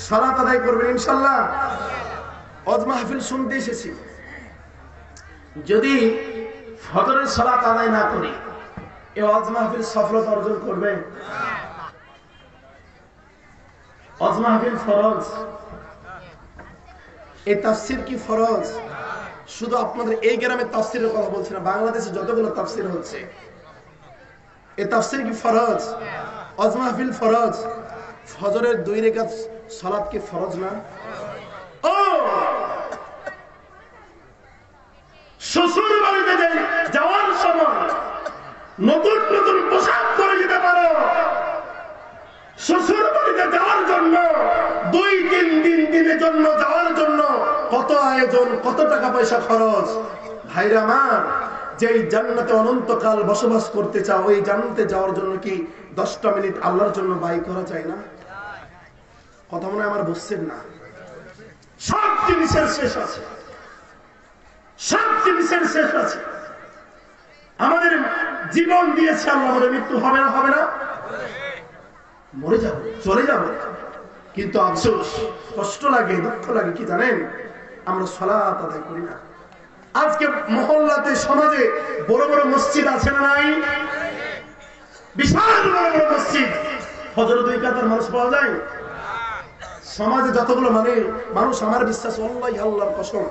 সালাত আদায় করবেন ইনশাআল্লাহ। ওয়াজ মাহফিল শুনতে এসেছি, যদি ফজরের সালাত আদায় না করি এই ওয়াজ মাহফিল সফলতা অর্জন করবে? ওয়াজ মাহফিল ফরজ, এই তাফসীর কি ফরজ? শুধু আপনাদের এই গ্রামের তাফসীরের কথা বলছি না, বাংলাদেশে যতগুলো তাফসীর হচ্ছে এই তাফসীর কি ফরজ? ওয়াজ মাহফিল ফরজ। ফজরের 2 রাকাত সালাত কি ফরজ না? ও শ্বশুর বাড়িতে যাওয়ার সময় নতুন নতুন পোশাক পরে যেতে পারো, শ্বশুর বাড়িতে যাওয়ার জন্য 2-3 দিনের জন্য যাওয়ার জন্য কত আয়োজন, কত টাকা পয়সা খরচ। ভাইরা আমার, যেই জান্নাতে অনন্তকাল বসবাস করতে চাও ওই জান্নাতে যাওয়ার জন্য কি 10টা মিনিট আল্লাহর জন্য ব্যয় করা যায় না? কথা মনে আমার বুঝছেন না? সব জিনিসের শেষ আছে, সব জিনিসের শেষ আছে। আমাদের জীবন দিয়েছে আল্লাহ, আমাদের মৃত্যু হবে না? হবে না? মরে যাব, চলে যাব। কিন্তু আফসোস, কষ্ট লাগে, দুঃখ লাগে কি জানেন? আমরা সালাত আদায় করি না। আজকে মহল্লাতে সমাজে বড় বড় মসজিদ আছে না নাই? বিশাল বড় বড় মসজিদ, ফজর 2 কাতার মানুষ পাওয়া যায়। সমাজে যতগুলো মানুষ, আমার বিশ্বাস আল্লাহ আল্লাহর কসম,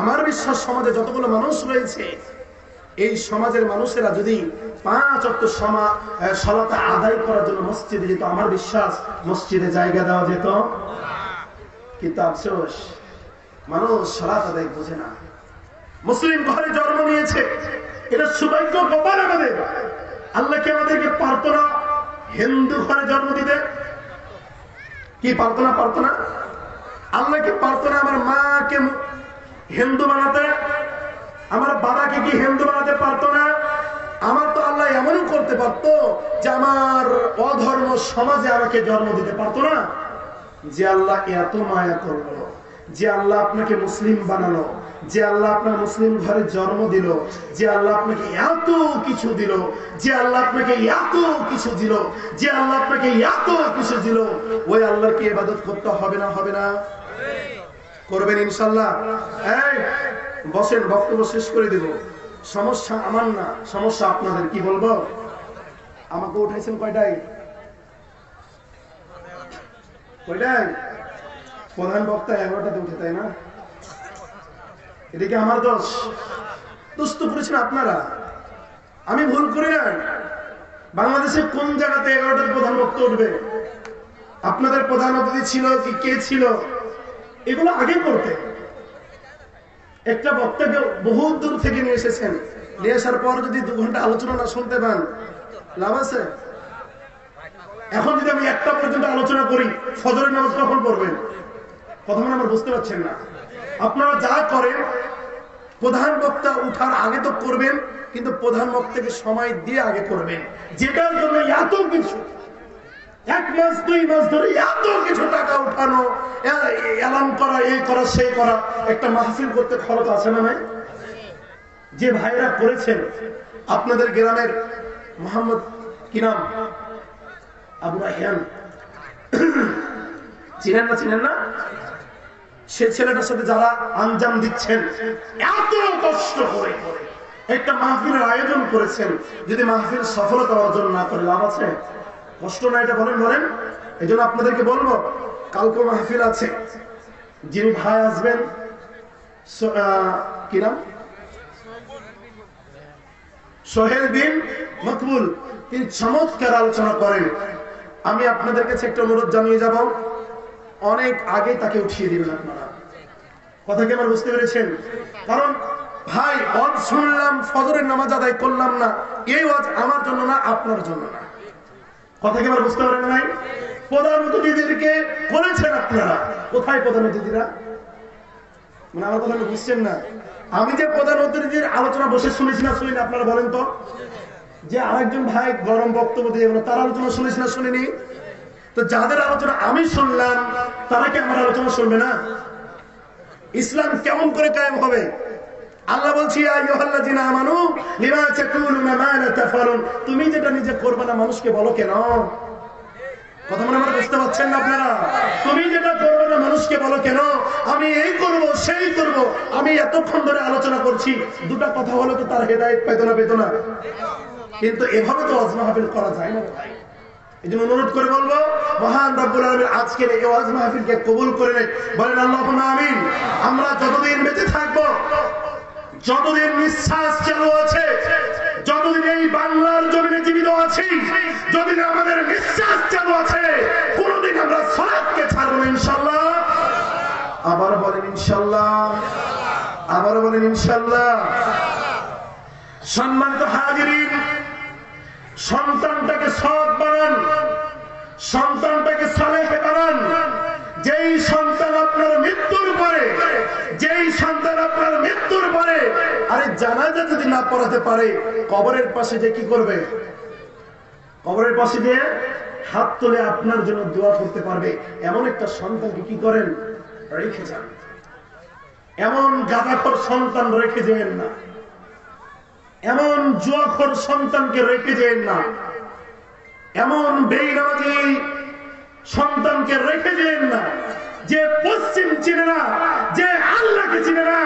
আমার বিশ্বাস সমাজে যতগুলো মানুষ রয়েছে এই সমাজের মানুষেরা যদি 5 ওয়াক্ত সালাত আদায় করার জন্য মসজিদে যেত, আমার বিশ্বাস মসজিদে জায়গা দেওয়া যেত। কিন্তু আফসোস, মানুষ সালাত আদায় বোঝে না। মুসলিম ঘরে জন্ম নিয়েছে, এটা সৌভাগ্য কপাল আমাদের। আল্লাহ কি আমাদেরকে পারতো না হিন্দু ঘরে জন্ম দিতে? কি পারতো না? পারতো না? আল্লাহ কি পারতো না আমার মাকে হিন্দু বানাতে? আমার বাবাকে কি হিন্দু বানাতে পারতো না? আমার তো আল্লাহ এমনও করতে পারতো যে আমার অধর্ম সমাজে আমাকে জন্ম দিতে পারতো না? যে আল্লাহ এত মায়া করলো, যে আল্লাহ আপনাকে মুসলিম বানালো, যে আল্লাহ আপনার মুসলিম ঘরে জন্ম দিল, যে আল্লাহ আপনাকে এত কিছু দিল, যে আল্লাহ আপনাকে এত কিছু দিল, যে আল্লাহ আপনাকে এত কিছু দিল, ওই আল্লাহকে ইবাদত করতে হবে না? হবে না? করবেন ইনশাআল্লাহ। এই বসেন, বক্তব্য শেষ করে দেব। সমস্যা আমার না, সমস্যা আপনাদের। কি বলবো? আমাকে উঠাইছেন কয়টায়? কয়টায়? প্রধান বক্তা 11টাতে উঠে, তাই না? এটা কি আমার দোষ? দোষ তো করেছেন আপনারা, আমি ভুল করি না। বাংলাদেশে কোন জায়গাতে 11টার প্রধান বক্তা উঠবে? আপনাদের প্রধান অতিথি ছিল কি কে ছিল? এগুলো আগে করতে। একটা বক্তাকে বহু দূর থেকে নিয়ে এসেছেন, নিয়ে আসার পর যদি 2 ঘন্টা আলোচনা না শুনতে পান লাভ আছে? এখন যদি আমি 1টা পর্যন্ত আলোচনা করি, ফজরের নামাজ কখন পড়বেন? কথা মানে আমার বুঝতে পারছেন না। আপনারা যা করেন প্রধান বক্তা উঠার আগে তো করবেন, কিন্তু প্রধান বক্তাকে সময় দিয়ে আগে করবেন। যেটার জন্য এত কিছু, 1 মাস 2 মাস ধরে এত কিছু টাকা উঠানো, এলান করা, এই করা সেই করা, একটা মাহফিল করতে খরচ আছে না নাই? যে ভাইরা করেছেন, আপনাদের গ্রামের মোহাম্মদ কি নাম, আবু রায়হান, চিনেন না? চিনেন না? সে ছেলেটার সাথে যারা আঞ্জাম দিচ্ছেন, এত কষ্ট করে একটা মাহফিলের আয়োজন করেছেন, যদি মাহফিল সফলতা অর্জন না করে লাভ আছে? কষ্ট না এটা? বলেন বলেন। এই জন্য আপনাদেরকে বলবো, কালকে মাহফিল আছে, যিনি ভাই আসবেন, কি নাম, সোহেল বিন মকবুল, তিনি চমৎকার আলোচনা করেন। আমি আপনাদের কাছে একটা অনুরোধ জানিয়ে যাব, অনেক আগে তাকে উঠিয়ে দিবেন আপনারা। কথা কি আমার বুঝতে পেরেছেন? কারণ ভাই ওয়াজ শুনলাম, ফজরের নামাজ আদায় করলাম না, এই ওয়াজ আমার জন্য না, আপনার জন্য না। কথা কি আমার বুঝতে পারেন নাই? প্রধান অতিথিদেরকে করেছেন আপনারা, কোথায় প্রধান অতিথিরা? মানে আমার কথা বুঝছেন না। আমি যে প্রধান অতিথির আলোচনা বসে শুনেছি না শুনিনি আপনারা বলেন তো? যে আরেকজন ভাই গরম বক্তব্য দিয়ে গেল, তার আলোচনা শুনেছি না শুনিনি? তো যাদের আলোচনা আমি শুনলাম তারা কি আমার আলোচনা শুনবে না? ইসলাম কেমন করে কায়েম হবে? আল্লাহ বলছি আইয়ুহাল্লাযিনা আমানু লিমা তাকুলুনা মা লা তাফআলুন, তুমি যেটা নিজে করবে না মানুষকে বলো কেন? কথা মনে মনে বুঝতে পারছেন না আপনারা? তুমি যেটা করবে না মানুষকে বলো কেন? আমি এই করব সেই করব, আমি এতক্ষণ ধরে আলোচনা করছি, দুটো কথা হলো তো তার হেদায়েত পেত না। কিন্তু এভাবে তো ওয়াজ মাহফিল করা যায় না ভাই। এজন্য অনুরোধ করে বলবো, মহান রব্বুল আলামিন আজকের এই ওয়াজ মাহফিলকে কবুল করে নেন, বলেন আল্লাহুম্মা আমিন। আমরা যতদিন বেঁচে থাকবো, যতদিন নিঃশ্বাস চালু আছে, যতদিন এই বাংলার জমিনে জীবিত আছি, যতদিন আমাদের নিঃশ্বাস চালু আছে, কোনদিন আমরা সালাতকে ছাড়বো না ইনশাআল্লাহ। আবার বলেন ইনশাআল্লাহ, আবার বলেন ইনশাআল্লাহ। সম্মানিত হাজিরিন, সন্তানটাকে সৎ বানান, সন্তানটাকে সালেহ বানান। যেই সন্তান আপনার মৃত্যুর পরে, যেই সন্তান আপনার মৃত্যুর পরে আরে জানাজা যদি না পড়াতে পারে, কবরের পাশে যে কি করবে? কবরের পাশে যে হাত তুলে আপনার জন্য দোয়া করতে পারবে, এমন একটা সন্তানকে কি করেন? রেখে যান। এমন গাঁজাখোর সন্তান রেখে যেন না, এমন জুয়াখোর সন্তানকে রেখে যেন না, এমন বেনামাজি সন্তানকে রেখে যেন না, যে পশ্চিম চিনে না, যে আল্লাহকে চিনে না,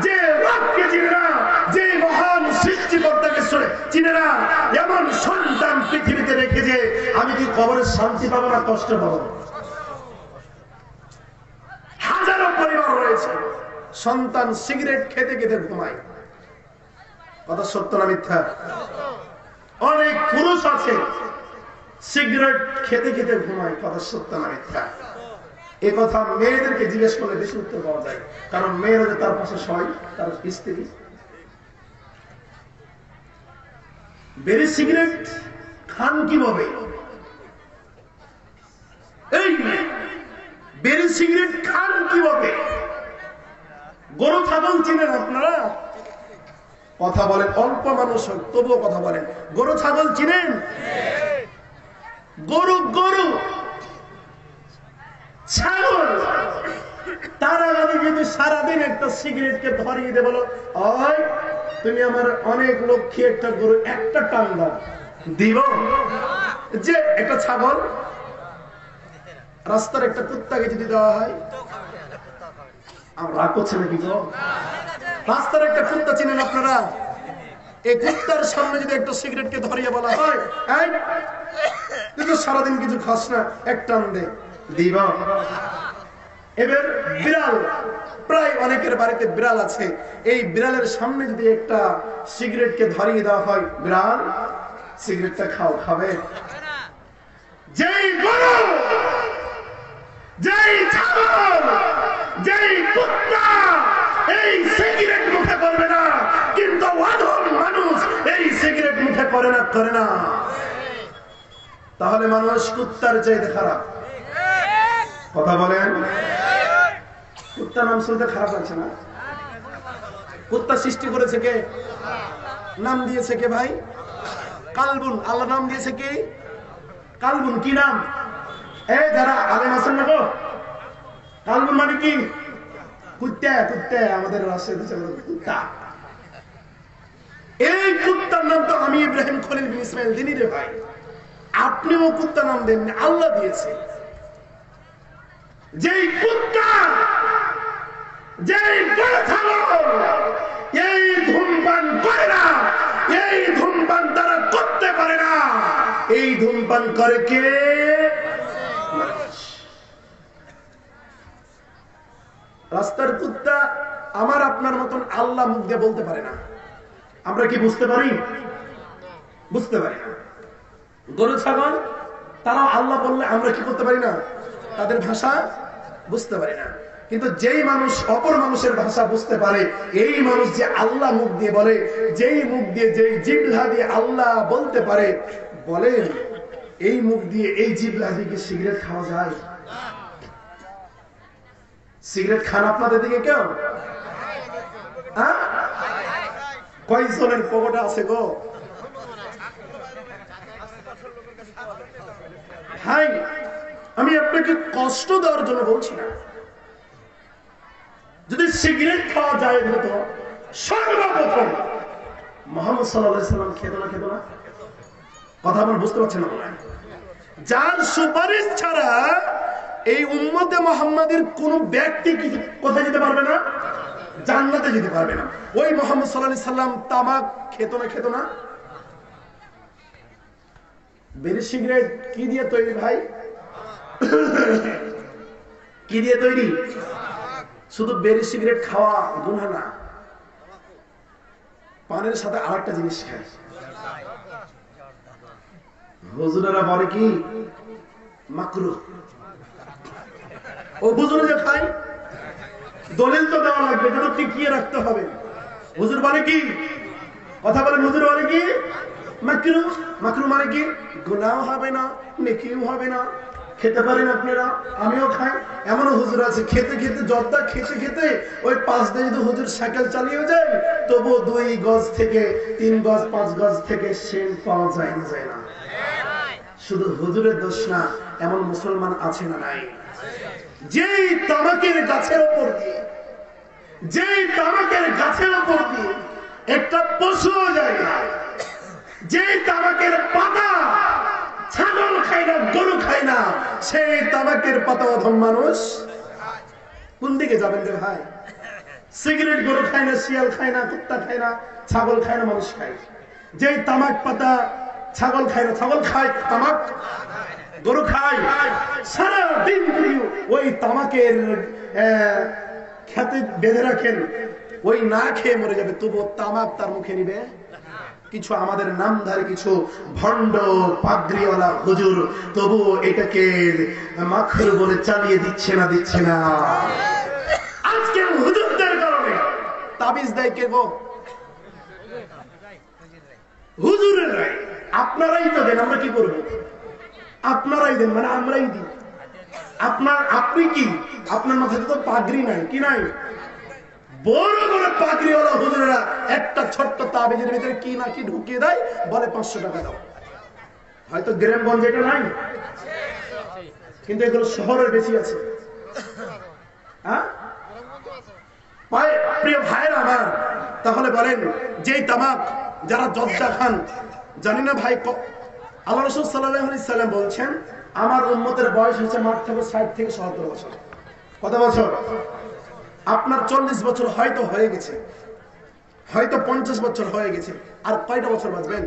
যে রবকে চিনে না, যে মহান সৃষ্টিকর্তাকে চিনে না, এমন সন্তান পৃথিবীতে রেখে যে আমি কি কবরের শান্তি পাবো না কষ্ট পাবো? হাজারো পরিবার রয়েছে, সন্তান সিগারেট খেতে খেতে ঘুমায়। কথা সত্য না মিথ্যা? অনেক পুরুষ আছে সিগারেট খেতে খেতে ঘুমায়। কথা সত্য না মিথ্যা? এই কথা মেয়েদেরকে জিজ্ঞেস করলে বেশি উত্তর পাওয়া যায়, কারণ মেয়েরা যে তার পাশে শয়, তার স্ত্রী। বেরি সিগারেট খান কিভাবে? এই বেরি সিগারেট খান কিভাবে? গরু ছাগল চিনেন আপনারা? কথা বলেন, অল্প মানুষ তবুও কথা বলেন। গরু ছাগল চিনেন? গরু গরু ছাগল, তারা যদি সারাদিন একটা সিগারেটকে ধরিয়ে দে, বলো ওই তুমি আমার অনেক লক্ষ্মী একটা গরু, একটা টান দাও, দিব? যে একটা ছাগল, রাস্তার একটা কুত্তাকে যদি দেওয়া হয়, রাগ করছে নাকি গো? রাস্তার একটা কুত্তা চিনেন আপনারা? এই কুত্তার সামনে যদি একটা সিগারেটকে ধরিয়ে বলা হয়, তুই তো সারাদিন কিছু খাস না, এক টান দে, দিব? এবার বিড়াল, প্রায় অনেকের বাড়িতে বিড়াল আছে, এই বিড়ালের সামনে যদি একটা সিগারেটকে ধরিয়ে দেওয়া হয়, বিড়াল সিগারেটটা খাও, খাবে? যেই গরু, যেই ছাগল, যেই কুত্তা এই সিগারেট মুখে করবে না, কিন্তু অধম মানুষ এই সিগারেট মুখে করে না, করে না। তাহলে মানুষ কুত্তার চাইতে খারাপ। কথা বলেন? কুত্তা নাম শুনতে খারাপ লাগছে না? কুত্তা সৃষ্টি করেছে কে? নাম দিয়েছে কে ভাই? কালবুন। আল্লাহ নাম দিয়েছে কে? কালবুন। কি নাম? এই যারা আলেম আছেন না গো, কালবুন মানে কি? কুত্তা। কুত্তা আমাদের রাষ্ট্রের কুত্তা। এই কুত্তার নাম তো আমি ইব্রাহিম খলিল বিন ইসমাইল দিনি রে ভাই। আপনিও কুত্তা নাম দেননি, আল্লাহ দিয়েছে। যেই কুত্তা, যেই গরু ছাগল এই ধূমপান করে না, এই ধূমপান তারা করতে পারে না, এই ধূমপান করে কে? রাস্তার কুত্তা আমার আপনার মতন আল্লাহ মুখ দিয়ে বলতে পারে না। আমরা কি বুঝতে পারি? বুঝতে পারি না। গরু ছাগল তারা আল্লাহ বললে আমরা কি করতে পারি না, তাদের ভাষা বুঝতে পারি না। কিন্তু যেই মানুষ অপর মানুষের ভাষা বুঝতে পারে, এই মানুষ যে আল্লাহ মুখ দিয়ে বলে, যেই মুখ দিয়ে, যেই জিহ্বা দিয়ে আল্লাহ বলতে পারে, বলেন এই মুখ দিয়ে, এই জিহ্বা দিয়ে কি সিগারেট খাওয়া যায়? সিগারেট খান আপনাদের দিকে কেউ? কয়জনের পকেটে আছে গো? ভাই, আমি আপনাকে কষ্ট দেওয়ার জন্য বলছি না। যদি সিগারেট খাওয়া যায় হতো, সর্বপ্রথম মুহাম্মদ সাল্লাল্লাহু আলাইহি সাল্লাম খেত না? কথা আমার বুঝতে পারছেন না? যার সুপারিশ ছাড়া এই উম্মতে মুহাম্মাদের কোন ব্যক্তি কোথায় যেতে পারবে না? জান্নাতে যেতে পারবে না। ওই মুহাম্মদ সাল্লাল্লাহু আলাইহি সাল্লাম তামাক খেত না? বিড়ি সিগারেট কি দিয়ে তৈরি ভাই? কি দিয়ে তৈরি? শুধু বিড়ি সিগারেট খাওয়া গুনাহ না, পানের সাথে আরেকটা জিনিস খায়। হুজুরেরা বলে কি মাকরুহ। ও হুজুরে যে খায়, দলিল তো দেওয়া লাগবে, এটা তো টিকিয়ে রাখতে হবে। হুজুর বলে কি, কথা বলেন, হুজুর বলে কি মাকরুহ। মাকরুহ মানে কি? গুনাহ হবে না, নেকিও হবে না, খেতে পারেন আপনারা, আমিও খাই। এমনও হুজুর আছে খেতে খেতে, জর্দা খেতে খেতে ওই 5 দিন যদি হুজুর সাইকেল চালিয়ে যায়, তবু 2 গজ থেকে 3 গজ 5 গজ থেকে সেন্ট পাওয়া যায় না। শুধু হুজুরের দোষ না, এমন মুসলমান আছে না নাই? যেই তামাকের গাছের উপর দিয়ে, যেই তামাকের গাছের উপর দিয়ে একটা পশুও যায় না, যেই তামাকের পাতা ছাগল খায় না, গরু খায় না, সেই তামাকের পাতা অধম মানুষ কোন দিকে যাবেন রে ভাই? সিগারেট গরু খায় না, শিয়াল খায় না, কুত্তা খায় না, ছাগল খায় না, মানুষ খায়। যেই তামাক পাতা ছাগল খায় না, ছাগল খায়, তামাক গরু খায়। সারা দিন ওই তামাকের খেতে বেঁধে রাখেন, ওই না খেয়ে মরে যাবে, তবু তামাক তার মুখে নিবে। কিছু আমাদের নামধারী কিছু ভণ্ড পাগড়িওয়ালা হুজুর তবু এটাকে মাখর বলে চালিয়ে দিচ্ছে না। আজকে হুজুরদের কারণে তাবিজ দেয় কে গো? হুজুরেরাই। আপনারাই তো দেন, আমরা কি করবো? আপনারাই দেন মানে আমরাই দিই। আপনি কি, আপনার মাথায় তো পাগড়ি নাই, কি নাই? বড় বড় পাগড়িওয়ালা হুজুরেরা একটা ছোট্ট তাবিজের ভিতরে কি না কি ঢুকিয়ে দেয়, বলে 500 টাকা দাও। হয়তো গ্রামগঞ্জে এটা নাই, কিন্তু এগুলো শহরের বেশি আছে। প্রিয় ভাইরা আমার, তাহলে বলেন যেই তামাক যারা জর্দা খান, জানি না ভাই, আল্লাহ রাসূল সাল্লাল্লাহু আলাইহি সাল্লাম বলছেন আমার উম্মতের বয়স হচ্ছে মাত্র 60 থেকে 70 বছর। কত বছর? আপনার 40 বছর হয়তো হয়ে গেছে, হয়তো 50 বছর হয়ে গেছে, আর কয়টা বছর বাঁচবেন?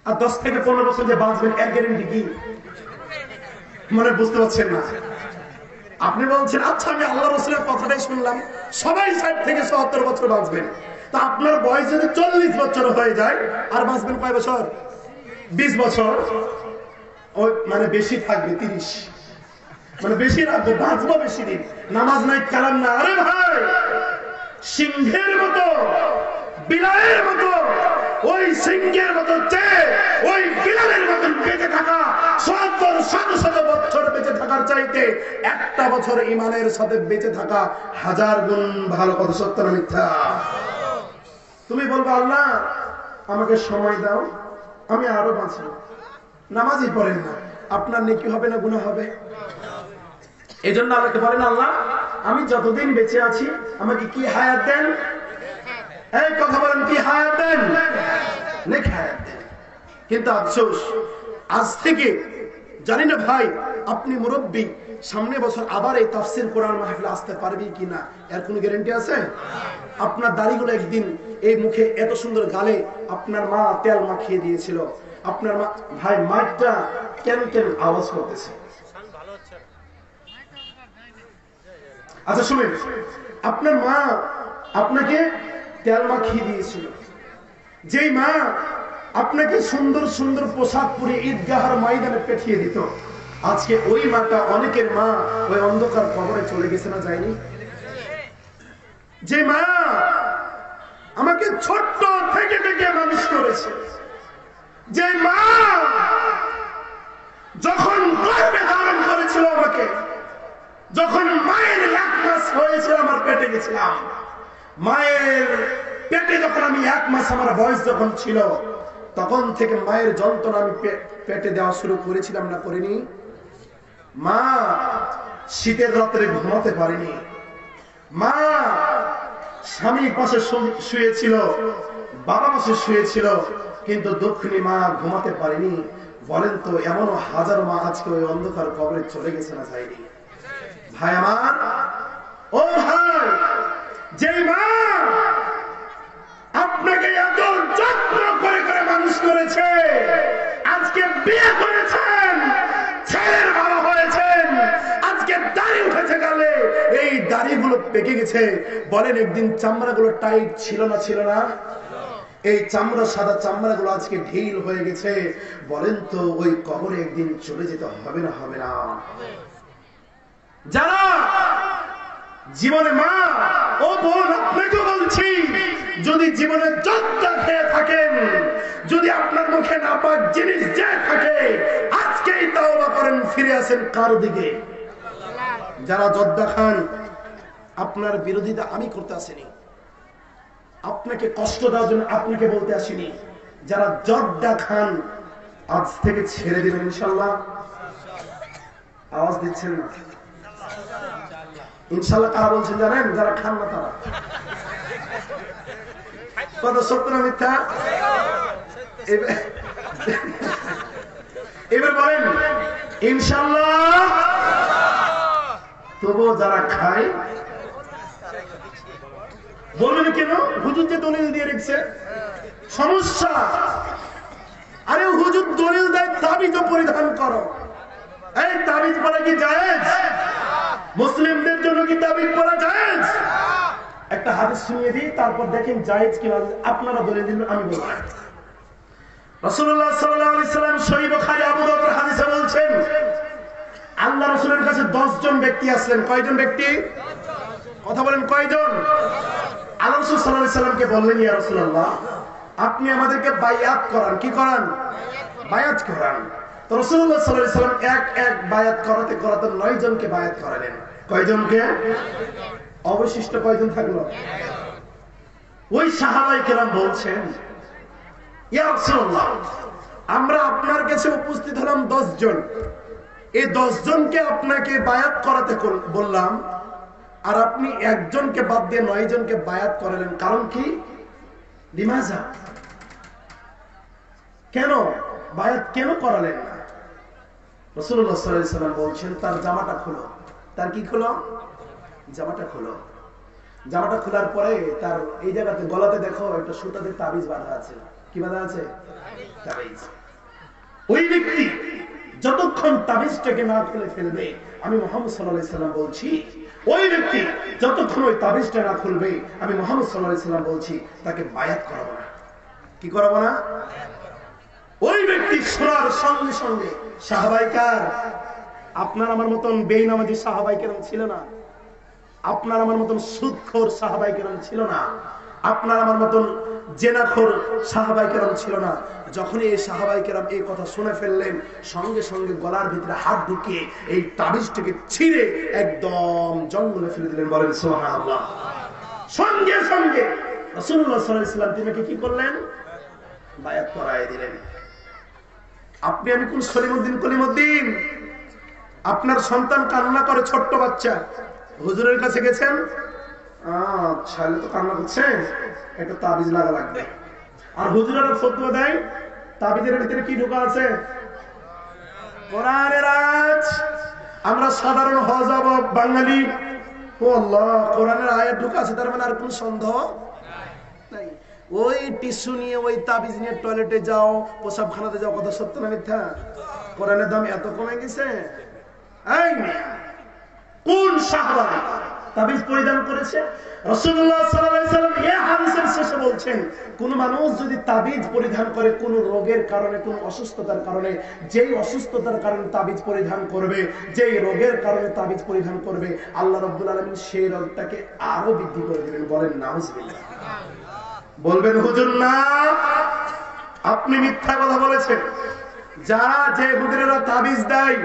আর 10 থেকে 15 বছর যে বাঁচবেন, এর গ্যারান্টি কি? মানে বুঝতে পারছেন না? আপনি বলছেন আচ্ছা আমি আল্লাহ রাসূলের কথাটাই শুনলাম, সবাই 60 থেকে 70 বছর বাঁচবেন, তা আপনার বয়স যদি 40 বছর হয়ে যায়, আর বাঁচবেন কয় বছর? 20 বছর। ওই মানে বেশি থাকবে 30, মানে বেশি রাখবো, বাঁচবো বেশি দিন। নামাজ নাই, কালাম না। আরে ভাই, সিংহের মতো, বিলালের মতো, ওই সিংহের মতো ওই বিলালের মতন বেঁচে থাকা 70-100 বছর বেঁচে থাকার চাইতে একটা বছর ইমানের সাথে বেঁচে থাকা 1000 গুণ ভালো। কথা সত্য না মিথ্যা? তুমি বলবো আল্লাহ আমাকে সময় দাও, আমি আরো বাঁচবো। নামাজই পড়েন না, আপনার নেকি হবে না গুনাহ হবে? এই জন্য আমাকে বলেন আল্লাহ আমি যতদিন বেঁচে আছি আমাকে কি হায়াত দেন? এই কথা বলেন, কি হায়াত দেন? নেক হায়াত দেন। কিন্তু আফসোস, আজ থেকে জানি না ভাই, আপনি মুরব্বী, সামনে বছর আবার এই তাফসীর কোরআন মাহফিলে আসতে পারবি কিনা এর কোনো গ্যারান্টি আছে? আপনার দাড়িগুলো একদিন এই মুখে এত সুন্দর গালে আপনার মা তেল মাখিয়ে দিয়েছিল, আপনার মা, ভাই মাইকটা কেন আওয়াজ করতেছে? আচ্ছা শুনেন, আপনার মা আপনাকে তেল মাখিয়ে দিয়েছিল, যেই মা আপনাকে সুন্দর সুন্দর পোশাক পরে ঈদগাহের ময়দানে পাঠিয়ে দিত, আজকে ওই মাটা, অনেকের মা ওই অন্ধকার কবরে চলে গেছে না, যায়নি? যে মা আমাকে ছোট্ট থেকে থেকে মানুষ করেছে, যে মা যখন গর্ভে ধারণ করেছিল আমাকে, যখন মায়ের 1 মাস হয়েছিল আমার পেটে গেছিলাম, মায়ের পেটে যখন আমি 1 মাস আমার বয়স যখন ছিল, তখন থেকে মায়ের যন্ত্রণা আমি পেটে দেওয়া শুরু করেছিলাম না, করিনি? মা শীতের রাত্রে ঘুমাতে পারিনি, মা স্বামীর পাশে শুয়েছিল, বাবা পাশে শুয়েছিল, কিন্তু দক্ষিণী মা ঘুমাতে পারেনি। বলেন তো, এমন হাজার মা আজকে ওই অন্ধকার কবরে চলে গেছে না, যায়নি? ভাই আমার, ও ভাই, যে মা আপনাকে এত যত্ন করে করে মানুষ করেছে, আজকে বিয়ে করেছেন, ছেলের বাবা হয়েছেন, আজকে দাড়ি উঠেছে গালে, এই দাড়িগুলো পেকে গেছে। বলেন, একদিন চামড়াগুলো টাইট ছিল না, ছিল না? এই চামড়া, সাদা চামড়াগুলো আজকে ঢিল হয়ে গেছে। বলেন তো, ওই কবরে একদিন চলে যেতে হবে না, হবে না? যারা জীবনে মা, ও বোন, আপনাকে বলছি, যদি জীবনে জর্দা খেয়ে থাকেন, যদি আপনার মুখে নাপাক জিনিস যায় থাকে, আজকেই তওবা করেন, ফিরে আসেন কার দিকে? যারা জর্দা খান, আপনার বিরোধিতা আমি করতে আসিনি, আপনাকে কষ্ট দেওয়ার জন্য আপনাকে বলতে আসিনি। যারা জর্দা খান, আজ থেকে ছেড়ে দিবেন ইনশাল্লাহ। আওয়াজ দিচ্ছেন না? ইনশাল্লাহ কারা বলছেন জানেন? যারা খান না তারা। কত সত্য না মিথ্যা? এবার বলেন ইনশাল্লাহ। তবুও যারা খায় বলবেন কেন? হুজুর যে দলিল দিয়ে রেখেছে, সমস্যা। আরে হুজুর দলিল দেয় তাবিজও পরিধান করো। এই তাবিজ পরা কি জায়েজ? মুসলিমদের জন্য কি তাবিজ পরা জায়েজ? একটা হাদিস শুনিয়ে দিই, তারপর দেখেন জায়েজ কিনা। আপনারা দলিল দিন, আমি বলবো। রাসূলুল্লাহ সাল্লাল্লাহু আলাইহি সাল্লাম সহিহ বুখারী আবু দাউদের হাদিসে বলছেন, আল্লাহ রাসূলের কাছে 10 জন ব্যক্তি আসলেন। কয়জন ব্যক্তি? কথা বলেন, কয়জন? আল্লাহ রাসূল সাল্লাল্লাহু আলাইহি সাল্লামকে বললেন, ইয়া রাসূলুল্লাহ, আপনি আমাদেরকে বায়াত করান। কি করান? বায়াত করান। তো রাসূলুল্লাহ সাল্লাল্লাহু আলাইহি সাল্লাম এক এক বায়াত করাতে করাতে 9 জনকে বায়াত করালেন। কয়জনকে? অবশিষ্ট কয়জন থাকলো? ওই সাহাবায়ে কেরাম বলছেন, ইয়া রাসূলুল্লাহ, আমরা আপনার কাছে উপস্থিত হলাম 10 জন। এই 10 জনকে আপনাকে বায়াত করাতে বললাম, আর আপনি একজনকে বাদ দিয়ে 9 জনকে বায়াত করালেন। কারণ কি? লিমাজা? কেন বায়াত কেন করালেন না? রাসূলুল্লাহ সাল্লাল্লাহু আলাইহি সাল্লাম বলছেন, তার জামাটা খুলো। তার কি খুলো? জামাটা খুলো। জামাটা খোলার পরে তার এই জায়গাতে গলাতে দেখো একটা সুতাতে তাবিজ বাঁধা আছে। কি বাঁধা আছে? তাবিজ। ওই ব্যক্তি যতক্ষণ তাবিজটাকে না খুলে ফেলবে, আমি মুহাম্মদ সাল্লাল্লাহু আলাইহি সাল্লাম বলছি, ওই ব্যক্তি যতক্ষণ ওই তাবিজটা না খুলবে, আমি মুহাম্মদ সাল্লাল্লাহু আলাইহি সাল্লাম বলছি, তাকে বায়াত করাবো না। কি করাবো না? ওই ব্যক্তি শোনার সঙ্গে সঙ্গে সাহাবাইকার, আপনার আমার মতন বেঈমানাজি সাহাবাই কেরাম ছিল না, আপনার আমার মতন সুদখোর সাহাবাই কেরাম ছিল না, আপনার আমার মতন জেনাখোর সাহাবাই কেরাম ছিল না। যখন এই সাহাবাই কেরাম এই কথা শুনে ফেললেন, সঙ্গে সঙ্গে গলার ভিতরে হাত ঢুকিয়ে এই তাবিজটাকে ছিঁড়ে একদম জঙ্গলে ফেলে দিলেন। বলেন সুবহানাল্লাহ। সঙ্গে সঙ্গে রাসূলুল্লাহ সাল্লাল্লাহু আলাইহি ওয়াসাল্লাম তিনাকে কি করলেন? বায়াত করায় দিলেন। আপনি আমি কোন কলিমুদ্দিন? আপনার সন্তান কান্না করে, ছোট্ট বাচ্চা, হুজুরের কাছে গেছেন, ছেলে তো কান্না করছে, একটা তাবিজ লাগা লাগবে। আর হুজুরেরা ফতোয়া দেয়, তাবিজের ভিতরে কি ঢোকা আছে? কোরআনের আয়াত। আমরা সাধারণ হযব বাঙালি, ও আল্লাহ, কোরআনের আয়াত ঢোকা আছে, তার মানে আর কোন সন্দেহ নাই। ওই টিস্যু নিয়ে, ওই তাবিজ নিয়ে টয়লেটে যাও, প্রসাবখানাতে যাও, কথা সত্য না মিথ্যা? কোরআনের দাম এত কমে গেছে? এই কোন সাহাবা তাবিজ পরিধান করেছে। রাসূলুল্লাহ সাল্লাল্লাহু আলাইহি ওয়াসাল্লাম এই হাদিসের শেষে বলছেন, কোন মানুষ যদি তাবিজ পরিধান করে কোন রোগের কারণে, কোন অসুস্থতার কারণে, যেই অসুস্থতার কারণে তাবিজ পরিধান করবে, যেই রোগের কারণে তাবিজ পরিধান করবে, আল্লাহ রাব্বুল আলামিন সেই রোগটাকে আরো বৃদ্ধি করে দিবেন। বলেন নাউজুবিল্লাহ। বলবেন হুজুর না, আপনি মিথ্যা কথা বলেছেন। যারা যে হুজুরেরা তাবিজ দেয়,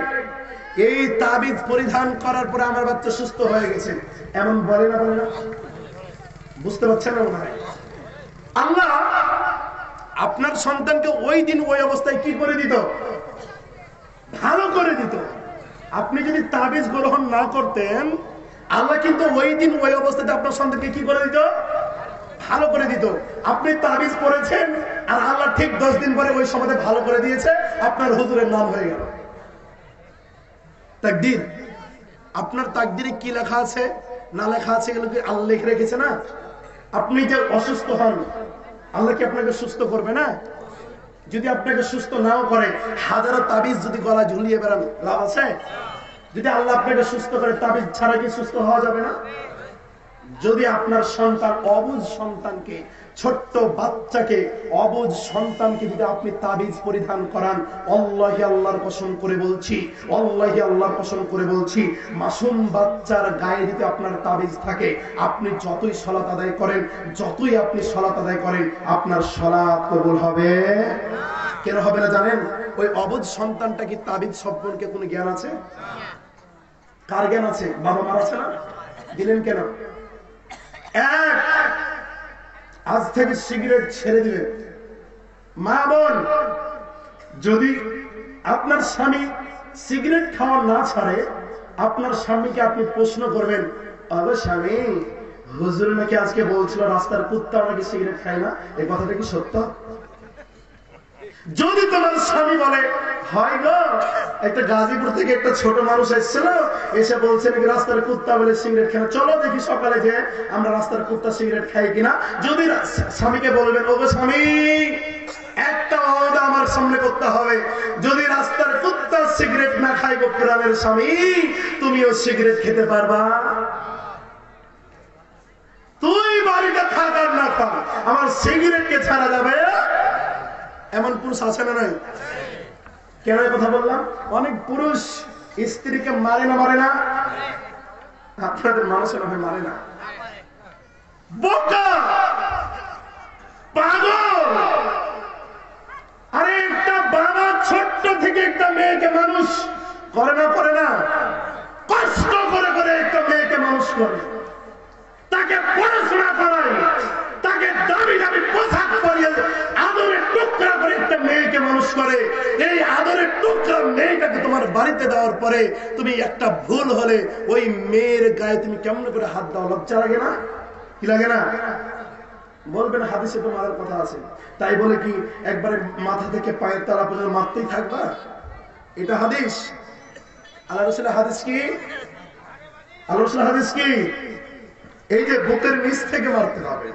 এই তাবিজ পরিধান করার পরে আমার বাচ্চা সুস্থ হয়ে গেছে, এমন বলে না? বলে না? বুঝতে পারছেন না মনে হয়? আল্লাহ আপনার সন্তানকে ওই দিন ওই অবস্থায় কি করে দিত? ভালো করে দিত। আপনি যদি তাবিজ গ্রহণ না করতেন, আল্লাহ কিন্তু ওই দিন ওই অবস্থাতে আপনার সন্তানকে কি করে দিত? ভালো করে দিত। আপনি তাবিজ পড়েছেন আর আল্লাহ ঠিক 10 দিন পরে ওই সময়তে ভালো করে দিয়েছে, আপনার হুজুরের নাম হয়ে গেল। তাকদীর, আপনার তাকদীরে কি লেখা আছে না লেখা আছে এগুলো কি আল্লাহ লিখে রেখেছে না? আপনি যে অসুস্থ হন, আল্লাহ কি আপনাকে সুস্থ করবে না? যদি আপনাকে সুস্থ নাও করে, হাজারো তাবিজ যদি গলা ঝুলিয়ে বেড়ান, লাভ আছে? যদি আল্লাহ আপনাকে সুস্থ করে, তাবিজ ছাড়া কি সুস্থ হওয়া যাবে না? যদি আপনার সন্তান, অবুঝ সন্তানকে, ছোট্ট বাচ্চাকে, অবুঝ সন্তানকে যদি আপনি তাবিজ পরিধান করান, আল্লাহি আল্লাহর কসম করে বলছি, আল্লাহি আল্লাহর কসম করে বলছি, মাসুম বাচ্চার গায়ে যদি আপনার তাবিজ থাকে, আপনি যতই সালাত আদায় করেন, যতই আপনি সালাত আদায় করেন, আপনার সালাত কবুল হবে। কেন হবে না জানেন? ওই অবুঝ সন্তানটা কি তাবিজ সম্পর্কে কোনো জ্ঞান আছে? কার জ্ঞান আছে? বাবা মার আছে না? দিলেন কেন? আজ থেকে সিগারেট ছেড়ে দিবেন। মা বোন, যদি আপনার স্বামী সিগারেট খাওয়া না ছাড়ে, আপনার স্বামীকে আপনি প্রশ্ন করবেন, আরে স্বামী, হুজুর নাকি আজকে বলছিল রাস্তার কুত্তা নাকি সিগারেট খায় না, এই কথাটা কি সত্য? যদি তোমার স্বামী বলে, হয় গো, একটা গাজীপুর থেকে একটা ছোট মানুষ এসেছিল, এসে বলছে নাকি রাস্তার কুত্তা বলে সিগারেট খায়, চলো দেখি সকালে যে আমরা রাস্তার কুত্তা সিগারেট খাই কিনা। যদি স্বামীকে বলবেন, ওগো স্বামী, একটা ওয়াদা আমার সামনে করতে হবে, যদি রাস্তার কুত্তা সিগারেট না খাই গো প্রাণের স্বামী, তুমিও সিগারেট খেতে পারবা? তুই বাড়িতে থাকার না থাক, আমার সিগারেটকে ছাড়া যাবে? এমন পুরুষ আছে না নাই? কেন কথা বললাম? অনেক পুরুষ স্ত্রীকে মারে না? মারে না? আপনাদের মানুষের হয় মারে না? বোকা, পাগল। আরে একটা বাবা ছোট্ট থেকে একটা মেয়েকে মানুষ করে না? করে না? কষ্ট করে করে একটা মেয়েকে মানুষ করে, তাকে পড়াশোনা করায়, তাকে দামি দামি পোশাক পরিয়ে আদরের টুকরা করে একটা মেয়েকে মানুষ করে। এই আদরের টুকরা মেয়েটাকে তোমার বাড়িতে দেওয়ার পরে তুমি একটা ভুল হলে ওই মেয়ের গায়ে তুমি কেমন করে হাত দাও? লজ্জা লাগে না? কি লাগে না? বলবেন হাদিসে তো মারার কথা আছে, তাই বলে কি একবারে মাথা থেকে পায়ের তলা পর্যন্ত মারতেই থাকবা? এটা হাদিস? আল্লাহ রাসূলের হাদিস কি? আল্লাহ রাসূলের হাদিস কি? এই যে বুকের নিচ থেকে মারতে হবে,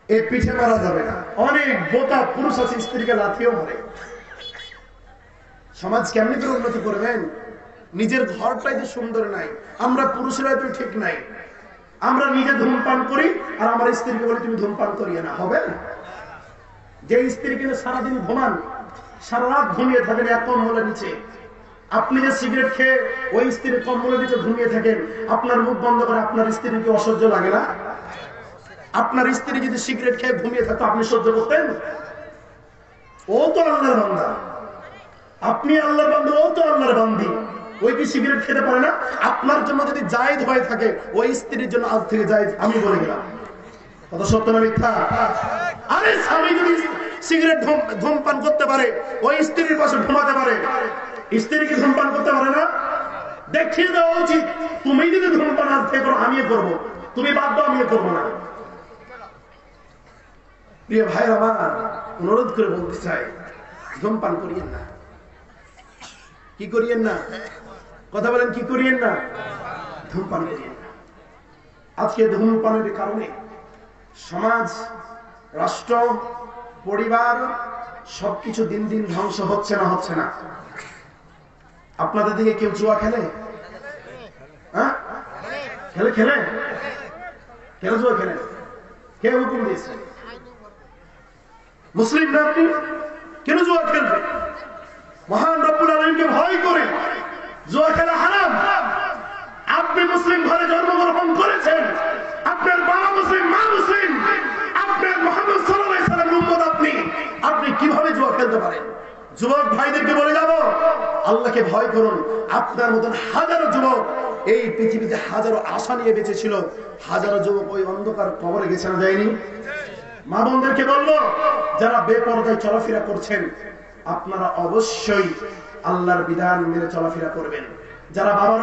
এই পিঠে মারা যাবে না। অনেক বোকা পুরুষ আছে স্ত্রীকে লাথিও মারে। সমাজ কেমনি করে উন্নতি করবেন? নিজের ঘরটাই যে সুন্দর নাই, আমরা পুরুষেরাই তো ঠিক নাই। আমরা নিজে ধূমপান করি আর আমার স্ত্রীকে বলি তুমি ধূমপান করিয়ে না, হবে? যে স্ত্রী কিনা সারাদিন ঘুমান, সারা রাত ঘুমিয়ে থাকেন এক কম্বলের নিচে, আপনি যে সিগারেট খেয়ে ওই স্ত্রীর কম্বলের নিচে ঘুমিয়ে থাকেন, আপনার মুখ বন্ধ করে আপনার স্ত্রীকে অসহ্য লাগে না? আপনার স্ত্রী যদি সিগারেট খেয়ে ঘুমিয়ে থাকতো, আপনি সহ্য করতেন? ও তো আল্লাহর বান্দা, আপনি আল্লাহর বান্দা, ও তো আল্লাহর বান্দি। ওই কি সিগারেট খেতে পারে না? আপনার জন্য যদি জায়েজ হয়ে থাকে, ওই স্ত্রীর জন্য আজ থেকে জায়েজ, আমি বলে গেলাম। কথা সত্য না মিথ্যা? আরে স্বামী যদি সিগারেট ধূমপান করতে পারে, ওই স্ত্রীর পাশে ঘুমাতে পারে, স্ত্রী কি ধূমপান করতে পারে না? দেখিয়ে দেওয়া উচিত, তুমি যদি ধূমপান আজ থেকে করো, আমিও করবো, তুমি বাদ দাও, আমিও করবো না। প্রিয় ভাই আমার, অনুরোধ করে বলতে চাই, ধূমপান করিয়েন না। কি করিয়েন না? কথা বলেন, কি করিয়েন না? ধূমপান করিয়েন না। আজকে ধূমপানের কারণে সমাজ, রাষ্ট্র, পরিবার সবকিছু দিন দিন ধ্বংস হচ্ছে না? হচ্ছে না? আপনাদের দিকে কেউ জুয়া খেলে? হ্যাঁ, খেলে খেলে কেন জুয়া খেলেন? কে হুকুম দিয়েছে? মুসলিম না আপনি, কেন জুয়া খেলবেন? মহান রব্বুল আলামিনকে ভয় করে জুয়া খেলা হারাম। আপনি মুসলিম ঘরে জন্মগ্রহণ করেছেন, আপনার বাবা মুসলিম, মা মুসলিম, আপনার মুহাম্মদ সাল্লাল্লাহু আলাইহি ওয়াসাল্লামের উম্মত আপনি কিভাবে জুয়া খেলতে পারেন? যুবক ভাইদেরকে বলে যাব, আল্লাহকে ভয় করুন। আপনার মতন হাজারো যুবক এই পৃথিবীতে হাজারো আশা নিয়ে বেঁচে ছিল, হাজারো যুবক ওই অন্ধকার কবরে গেছে না যায়নি? মা বোনদেরকে বলবো, যারা বেপরদায় চলাফেরা করছেন, আপনারা অবশ্যই আল্লাহর বিধান মেনে চলাফেরা করবেন। যারা বাবা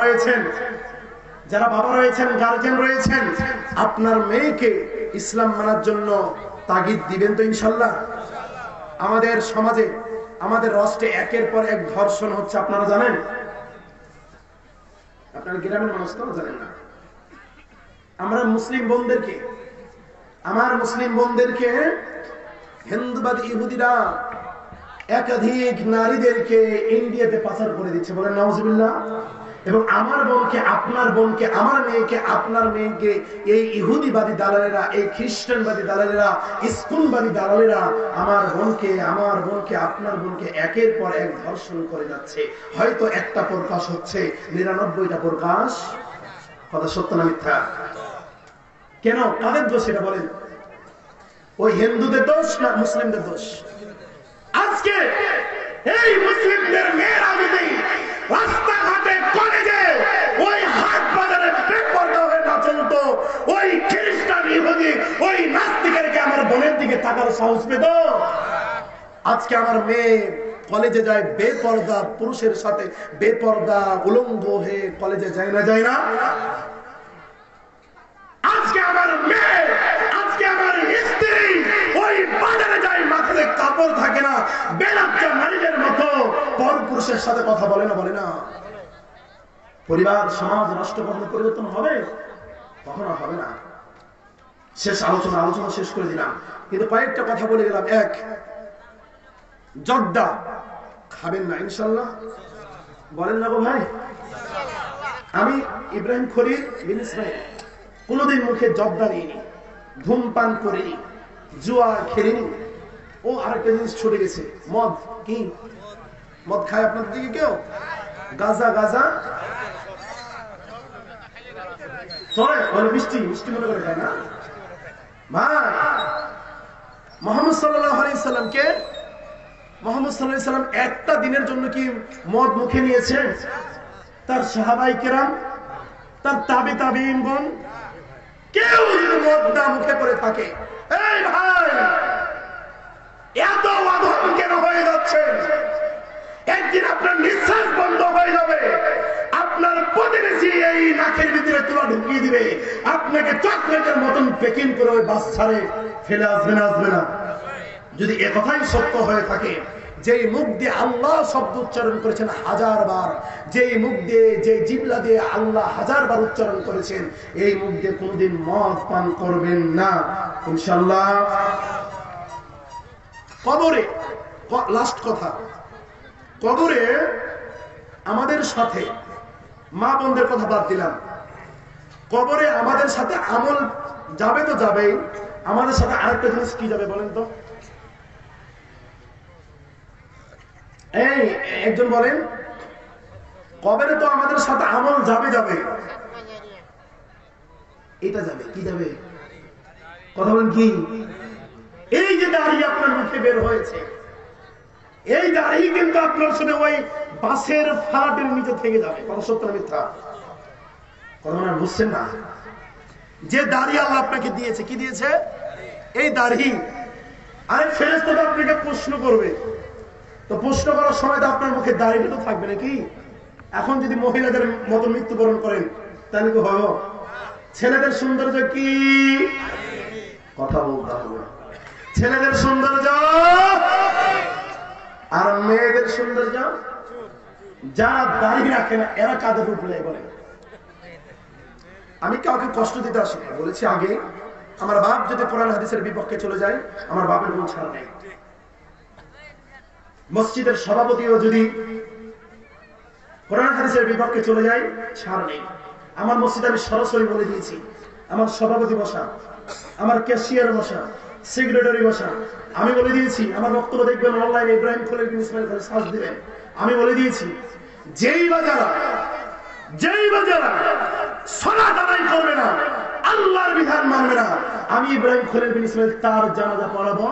রয়েছেন, গার্জেন রয়েছেন, আপনার মেয়েকে ইসলাম মানার জন্য তাগিদ দিবেন তো ইনশাল্লাহ? আমাদের সমাজে, আমাদের রাষ্ট্রে একের পর এক ধর্ষণ হচ্ছে, আপনারা জানেন? আপনারা গ্রামের মানুষ তো জানেন না। আমার মুসলিম বোনদেরকে হিন্দুবাদী ইহুদিরা একাধিক নারীদেরকে ইন্ডিয়াতে পাচার করে দিচ্ছে, বলেন নাউজুবিল্লাহ। এবং আমার বোনকে, আপনার বোনকে, আমার মেয়েকে, আপনার মেয়েকে এই ইহুদিবাদী দালালেরা, এই খ্রিস্টানবাদী দালালেরা, ইস্কনবাদী দালালেরা আমার বোনকে, আপনার বোনকে একের পর এক ধর্ষণ করে যাচ্ছে। হয়তো একটা প্রকাশ হচ্ছে, 99টা প্রকাশ। কথা সত্য না মিথ্যা? কেন, কাদের দোষ এটা বলেন? ওই হিন্দুদের দোষ না মুসলিমদের দোষ? আজকে এই মুসলিমদের মেয়েরা যদি রাস্তাঘাটে, কলেজে, ওই হাট বাজারে বেপরদা হয়ে না চলতো, ওই খ্রিস্টান ইহুদি, ওই নাস্তিকেরকে আমার বোনের দিকে তাকার সাহস পেত? আজকে আমার মেয়ে কলেজে যায় বেপরদা পুরুষের সাথে, বেপরদা উলঙ্গ হয়ে কলেজে যায় না? আজকে আমার মেয়ে, আজকে আমার স্ত্রী ওই বাজারে যায়, মাথায় কাপড় থাকে না, বেলাচ্চা নারীদের মতো পরপুরুষের সাথে কথা বলে না? পরিবার, সমাজ, রাষ্ট্র কখনো পরিবর্তন হবে? কখনো হবে না। শেষ আলোচনা শেষ করে দিলাম, কিন্তু কয়েকটা কথা বলে গেলাম। এক, জর্দা খাবেন না ইনশাল্লাহ? বলেন না গো ভাই? আমি ইব্রাহিম খলিল বিন ইসমাইল কোনদিন মুখে জর্দা নিইনি, ধূমপান করিনি, জুয়া খেলিনি। ও আরেকটা জিনিস ছুটে গেছে, মদ। কি মদ খায় আপনাদের দিকে কেউ? গাঁজা মিষ্টি মনে করে খায় না? মুহাম্মদ সাল্লাল্লাহু আলাইহি সাল্লাম একটা দিনের জন্য কি মদ মুখে নিয়েছে? তার সাহাবায়ে কেরাম, তার তাবিঈনগণ কেউ যদি মদ না মুখে করে থাকে, এই ভাই এত অধম কেন হয়ে যাচ্ছে? একদিন আপনার নিঃশ্বাস বন্ধ হয়ে যাবে, আপনার প্রতিবেশী এই নাকের ভিতরে তুলা ঢুকিয়ে দিবে, আপনাকে চকলেটের মতন প্যাকিং করে ওই বাস ছাড়ে ফেলে আসবে না? যদি একথাই সত্য হয়ে থাকে, যেই মুখ দিয়ে আল্লাহ শব্দ উচ্চারণ করেছেন 1000 বার, যেই মুখ দিয়ে, যে জিহ্বা দিয়ে আল্লাহ 1000 বার উচ্চারণ করেছেন, এই মুখ দিয়ে কোনদিন মদ পান করবেন না ইনশাআল্লাহ। কবরে, লাস্ট কথা, কবরে আমাদের সাথে, মা বোনদের কথা বাদ দিলাম, কবরে আমাদের সাথে আমল যাবে তো যাবেই, আমাদের সাথে আরেকটা জিনিস কি যাবে বলেন তো? এই একজন বলেন, কবরে তো আমাদের সাথে আমল যাবে, এটা যাবে, কি যাবে? কথা বলেন কি? এই যে দাড়ি আপনার মুখে বের হয়েছে, এই দাড়ি কিন্তু আপনার সাথে ওই বাসের ফালাটের নিচে থেকে যাবে। কথা সত্য না মিথ্যা? কথা মনে বুঝছেন না? যে দাড়ি আল্লাহ আপনাকে দিয়েছে, কি দিয়েছে? এই দাড়ি। আরে ফেরেশতারা আপনাকে প্রশ্ন করবে, তো প্রশ্ন করার সময় তো আপনার মুখে দাড়িটা তো থাকবে নাকি? এখন যদি মহিলাদের মতো মৃত্যুবরণ করেন তাহলে তো হবে। ছেলেদের সৌন্দর্য কি? কথা বলতে হবে। ছেলেদের সৌন্দর্য আর মেয়েদের সৌন্দর্য, যারা দাঁড়িয়ে রাখে না এরা কাদের উপরে বলে? আমি কাউকে কষ্ট দিতে আসি না, বলেছি আগে, আমার বাপ যদি কোরআন হাদিসের বিপক্ষে চলে যায়, আমার বাপের কোন ছাড় নেই। মসজিদের সভাপতিও যদি কোরআন হাদিসের বিপক্ষে চলে যায়, ছাড় নেই। আমার মসজিদে আমি সরাসরি বলে দিয়েছি, আমার সভাপতি বসা, আমার ক্যাশিয়ার বসা, সেক্রেটারি বসা, আমি বলে দিয়েছি। আমার বক্তব্য দেখবেন অনলাইনে, ইব্রাহিম খলিল বিন ইসমাইল খালি সার্চ দিবেন। আমি বলে দিয়েছি, যেই বাজারা সালাত আদায় করবে না, আল্লাহর বিধান মানবে না, আমি ইব্রাহিম খলিল বিন ইসমাইল তার জানাজা পড়াবো।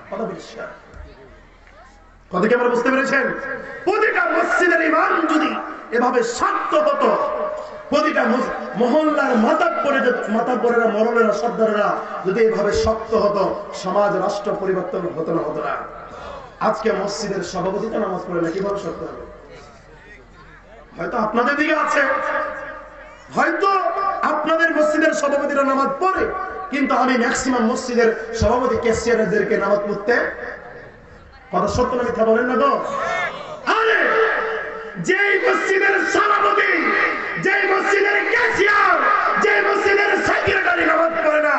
কথা পরিষ্কার, কথা কি আমরা বুঝতে পেরেছেন? প্রতিটা মসজিদের ইমাম যদি এভাবে শক্ত হতো, প্রতিটা মহল্লার মাতাব্বরেরা, মরলেরা, সর্দারেরা যদি এভাবে শক্ত হতো, সমাজ রাষ্ট্র পরিবর্তন হতো না। আজকে মসজিদের সভাপতিটা নামাজ পড়ে না, কিভাবে শক্ত হবে? হয়তো আপনাদের দিকে আছে, হয়তো আপনাদের মসজিদের সভাপতিরা নামাজ পড়ে, কিন্তু আমি ম্যাক্সিমাম মসজিদের সভাপতি ক্যাশিয়ারদেরকে নামাজ পড়তে, কথা সত্য না মিথ্যা বলেন না তো? আরে যেই মসজিদের সভাপতি, যেই মসজিদের ক্যাশিয়ার, যেই মসজিদের সেক্রেটারি নামাজ পড়ে না,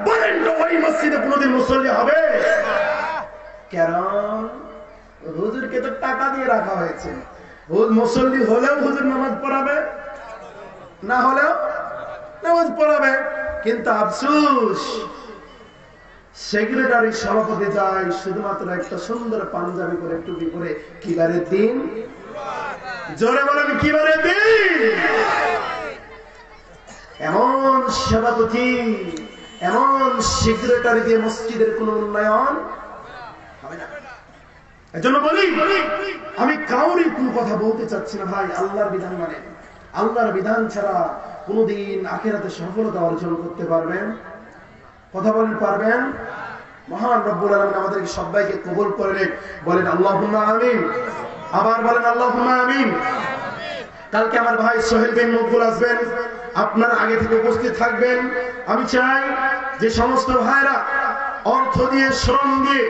বলেন তো ওই মসজিদে কোনোদিন মুসল্লি হবে? কারণ হুজুরকে তো টাকা দিয়ে রাখা হয়েছে, মুসল্লি হলেও হুজুর নামাজ পড়াবে, না হলেও নামাজ পড়াবে। কিন্তু আফসোস, সেক্রেটারি সভাপতি যায় শুধুমাত্র একটা সুন্দর পাঞ্জাবি করে, টুপি করে, কিবারের দিন, জোরে বলেন কিবারের দিন। এমন সভাপতি, এমন সেক্রেটারি দিয়ে মসজিদের কোন উন্নয়ন হবে না। এজন্য বলি, আমি কাউরি কোনো কথা বলতে চাচ্ছি না ভাই, আল্লাহর বিধান মানে, আল্লাহর বিধান ছাড়া কোনদিন আখিরাতে সফলতা অর্জন করতে পারবেন? কথা বলেন পারবেন? মহান রব্বুল আলামিন আমাদেরকে সবাইকে কবুল করে নেন, বলেন আল্লাহুম্মা আমিন। আবার বলেন আল্লাহুম্মা আমিন। কালকে আমার ভাই সোহেল বিন মকবুল আসবেন, আপনারা আগে থেকে উপস্থিত থাকবেন। আমি চাই যে সমস্ত ভাইরা অর্থ দিয়ে, শ্রম দিয়ে,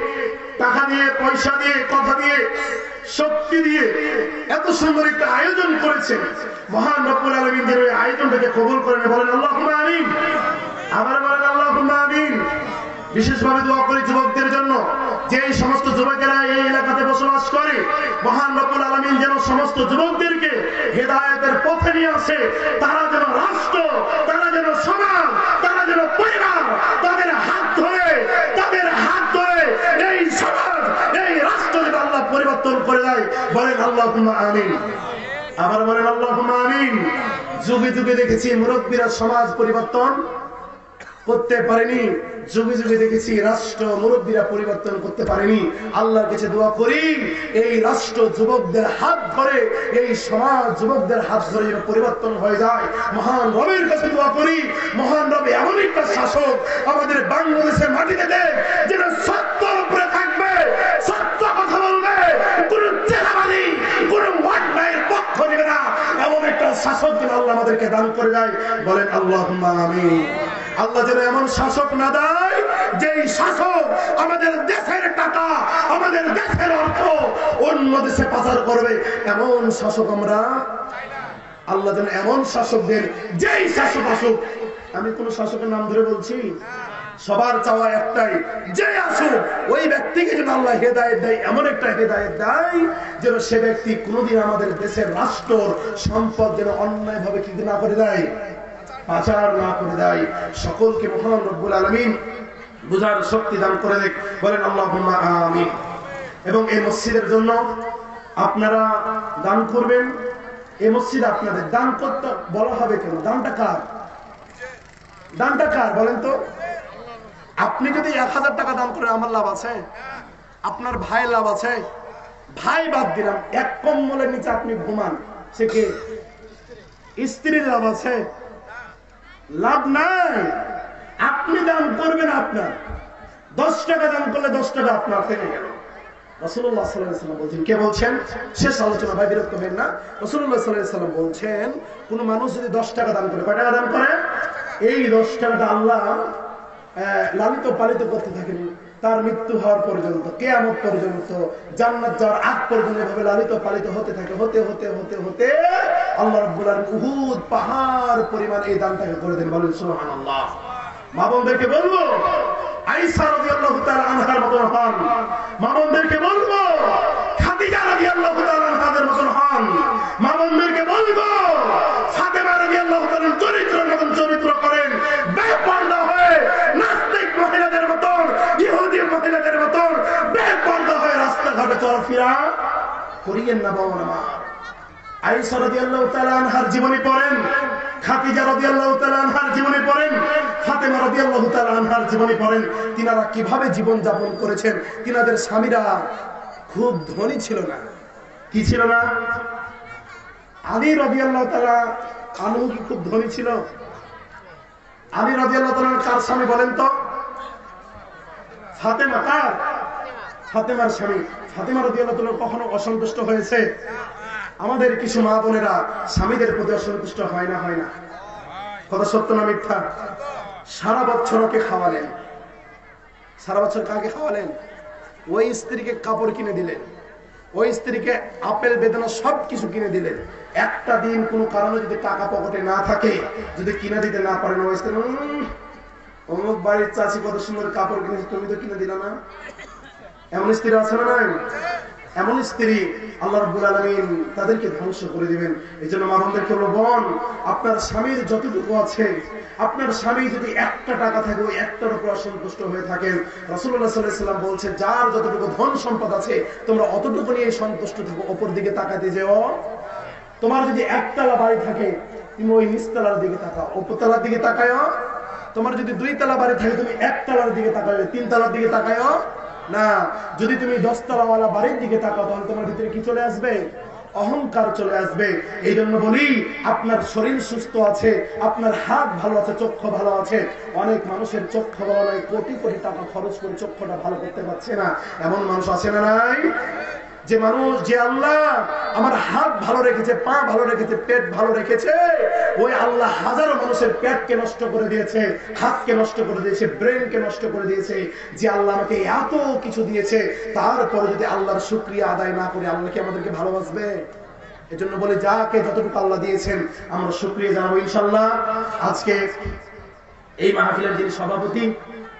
টাকা দিয়ে, পয়সা দিয়ে, কথা দিয়ে, শক্তি দিয়ে এত সুন্দর একটা আয়োজন করেছেন, মহান রব্বুল আলামিন যেন এই আয়োজনটাকে কবুল করেন, বলেন আল্লাহুম্মা আমিন। আবার বলেন আল্লাহুম্মা আমিন। বিশেষভাবে দোয়া করি যুবকদের জন্য, যে সমস্ত যুবকেরা এই এলাকাতে বসবাস করে, মহান রব্বুল আলামিন যেন সমস্ত যুবকদেরকে হেদায়েতের পথে নিয়ে আসে। তারা যেন রাষ্ট্র, তারা যেন সমাজ, তারা যেন পরিবার, তাদের হাত ধরে এই সমাজ, এই রাষ্ট্র যেন আল্লাহ পরিবর্তন করে দেয়, বলেন আল্লাহুম্মা আমিন। আবার বলেন আল্লাহুম্মা আমিন। যুগে যুগে দেখেছি মুরব্বীরা সমাজ পরিবর্তন করতে পারেনি, যুগে যুগে দেখেছি রাষ্ট্র মুরব্বীরা পরিবর্তন করতে পারেনি। আল্লাহর কাছে দোয়া করি, এই রাষ্ট্র যুবকদের হাত ধরে, এই সমাজ যুবকদের হাত ধরে যেন পরিবর্তন হয়ে যায়। মহান রবের কাছে দোয়া করি, মহান রবে এমন একটা শাসক আমাদের বাংলাদেশের মাটিতে দেন, যেন সত্যর উপরে থাকবে, সত্য কথা বলবে, কোন চেহারাবাদী, কোন অন্যায়ের পক্ষ নেবে না, এমন একটা শাসক যেন আল্লাহ আমাদেরকে দান করে দেয়, বলেন আল্লাহুম্মা আমিন। আল্লাহ যেন এমন শাসক না দেয়, যেই শাসক আমাদের দেশের টাকা, আমাদের দেশের অর্থ অন্য দেশে পাচার করবে, এমন শাসক আমরা, আল্লাহ যেন এমন শাসক দেন, যেই শাসক আসুক, আমি কোন শাসকের নাম ধরে বলছি, সবার চাওয়া একটাই, যে আসুক ওই ব্যক্তিকে যেন আল্লাহ হেদায়েত দেয়, এমন একটা হেদায়েত দেয় যেন সে ব্যক্তি কোনোদিন আমাদের দেশের রাষ্ট্র সম্পদ যেন অন্যায় ভাবে কি না করে দেয়, পাচার না করে দেয়। সকলকে মহান রব্বুল আলামিন বুঝার শক্তি দান করে দেখ, বলেন আল্লাহুম্মা আমিন। এবং এই মসজিদের জন্য আপনারা দান করবেন। এই মসজিদ আপনাদের দান করতে বলা হবে কেন? দানটা কার? দানটা কার বলেন তো? আপনি যদি 1000 টাকা দান করেন আমার লাভ আছে? আপনার ভাই লাভ আছে? ভাই বাদ দিলাম, এক কম্বলের নিচে আপনি ঘুমান, সে কে? স্ত্রীর লাভ আছে? লাভ নাই। আপনি দান করবেন, আপনার 10 টাকা দান করলে 10 টাকা আপনার থেকে গেল। রাসূলুল্লাহ সাল্লাল্লাহু আলাইহি ওয়াসাল্লাম বলছেন, কে বলছেন? শেষ আলোচনা, ভাই বিরক্ত হবেন না। রাসূলুল্লাহ সাল্লাল্লাহু আলাইহি ওয়াসাল্লাম বলছেন, কোন মানুষ যদি 10 টাকা দান করে, কয় টাকা দান করে? এই 10 টাকাটা আল্লাহ লালিত পালিত করতে থাকেন তার মৃত্যু হওয়ার পর্যন্ত, কিয়ামত পর্যন্ত, জান্নাত যাওয়ার আগ পর্যন্ত এভাবে লালিত পালিত হতে থাকে। হতে হতে হতে হতে আল্লাহ রাব্বুল আলামিন উহুদ পাহাড় পরিমাণ এই দানটাকে করে দেন, বলেন সুবহানাল্লাহ। মা বোনদেরকে বলবো, আয়েশা রাদিয়াল্লাহু তাআলা আনহার মতন হন। মা বোনদেরকে বলবো, খাদিজা রাদিয়াল্লাহু তাআলা আনহার মতন হন। মা বোনদেরকে বলবো, ফাতেমা রাদিয়াল্লাহু তাআলা চলাফেরা করিয়েন না বাবা আমার। আয়েশা রাদিয়াল্লাহু তাআলা আনহার জীবনী পড়েন, খাদিজা রাদিয়াল্লাহু তাআলা আনহার জীবনী পড়েন, ফাতেমা রাদিয়াল্লাহু তাআলা আনহার জীবনী পড়েন। তিনারা কিভাবে জীবন যাপন করেছেন। তিনাদের স্বামীরা খুব ধনী ছিল না। কি ছিল না? আলী রাদিয়াল্লাহু তাআলা আনহু কি খুব ধনী ছিল? আলী রাদিয়াল্লাহু তাআলা কার স্বামী বলেন তো? ফাতেমা। কার? ফাতেমার স্বামী। ফাতেমা রাদিয়াল্লাহু তাআলা কখনো অসন্তুষ্ট হয়েছে? আমাদের কিছু মা বোনেরা স্বামীদের প্রতি অসন্তুষ্ট হয় না? হয় না? কথা সত্য না মিথ্যা? সারা বছর ওকে খাওয়ালেন, সারা বছর কাকে খাওয়ালেন? ওই স্ত্রীকে কাপড় কিনে দিলেন, ওই স্ত্রীকে আপেল বেদানা সবকিছু কিনে দিলেন। একটা দিন কোনো কারণে যদি টাকা পকেটে না থাকে, যদি কিনে দিতে না পারেন, ওই স্ত্রী অমুক বাড়ির চাচি কত সুন্দর কাপড় কিনেছে, তুমি তো কিনে দিলা না। এমন স্ত্রী আছে না নাই? এমন স্ত্রী আল্লাহ রাব্বুল আলামিন তাদেরকে ধ্বংস করে দিবেন। এই জন্য মা বোনদেরকে বলবো, বোন, আপনার স্বামীর যতটুকু আছে, আপনার স্বামী যদি একটা টাকা থাকে, ওই একটার উপর অসন্তুষ্ট হয়ে থাকেন, রাসূলুল্লাহ সাল্লাল্লাহু আলাইহি ওয়াসাল্লাম বলছেন, যার যতটুকু ধন সম্পদ আছে তোমরা অতটুকু নিয়ে সন্তুষ্ট থাকো, ওপর দিকে তাকাতে যেও। তোমার যদি একতলা বাড়ি থাকে, তুমি ওই নিচতলার দিকে তাকাও, উপরতলার দিকে তাকায়ও। তোমার যদি 2 তলা বাড়ি থাকে, তুমি একতলার দিকে তাকাও, 3 তলার দিকে তাকায়ও না। যদি তুমি 10 তলাওয়ালা বাড়ির দিকে তাকাও, তাহলে তোমার ভিতরে কি চলে আসবে? অহংকার চলে আসবে। এই জন্য বলি, আপনার শরীর সুস্থ আছে, আপনার হাত ভালো আছে, চক্ষু ভালো আছে। অনেক মানুষের চক্ষু ভালো নাই, কোটি কোটি টাকা খরচ করে চক্ষুটা ভালো করতে পারছে না। এমন মানুষ আছে না নাই? যে মানুষ, যে আল্লাহ আমার হাত ভালো রেখেছে, পা ভালো রেখেছে, পেট ভালো রেখেছে, ওই আল্লাহ হাজারো মানুষের পেটকে নষ্ট করে দিয়েছে, হাতকে নষ্ট করে দিয়েছে, ব্রেনকে নষ্ট করে দিয়েছে। যে আল্লাহ আমাকে এত কিছু দিয়েছে, তারপরে যদি আল্লাহর শুকরিয়া আদায় না করি, আল্লাহ কি আমাদেরকে ভালোবাসবে? এজন্য বলে, যাকে যতটুকু আল্লাহ দিয়েছেন আমরা শুকরিয়া জানাবো ইনশাআল্লাহ। আজকে এই মাহফিলের যিনি সভাপতি,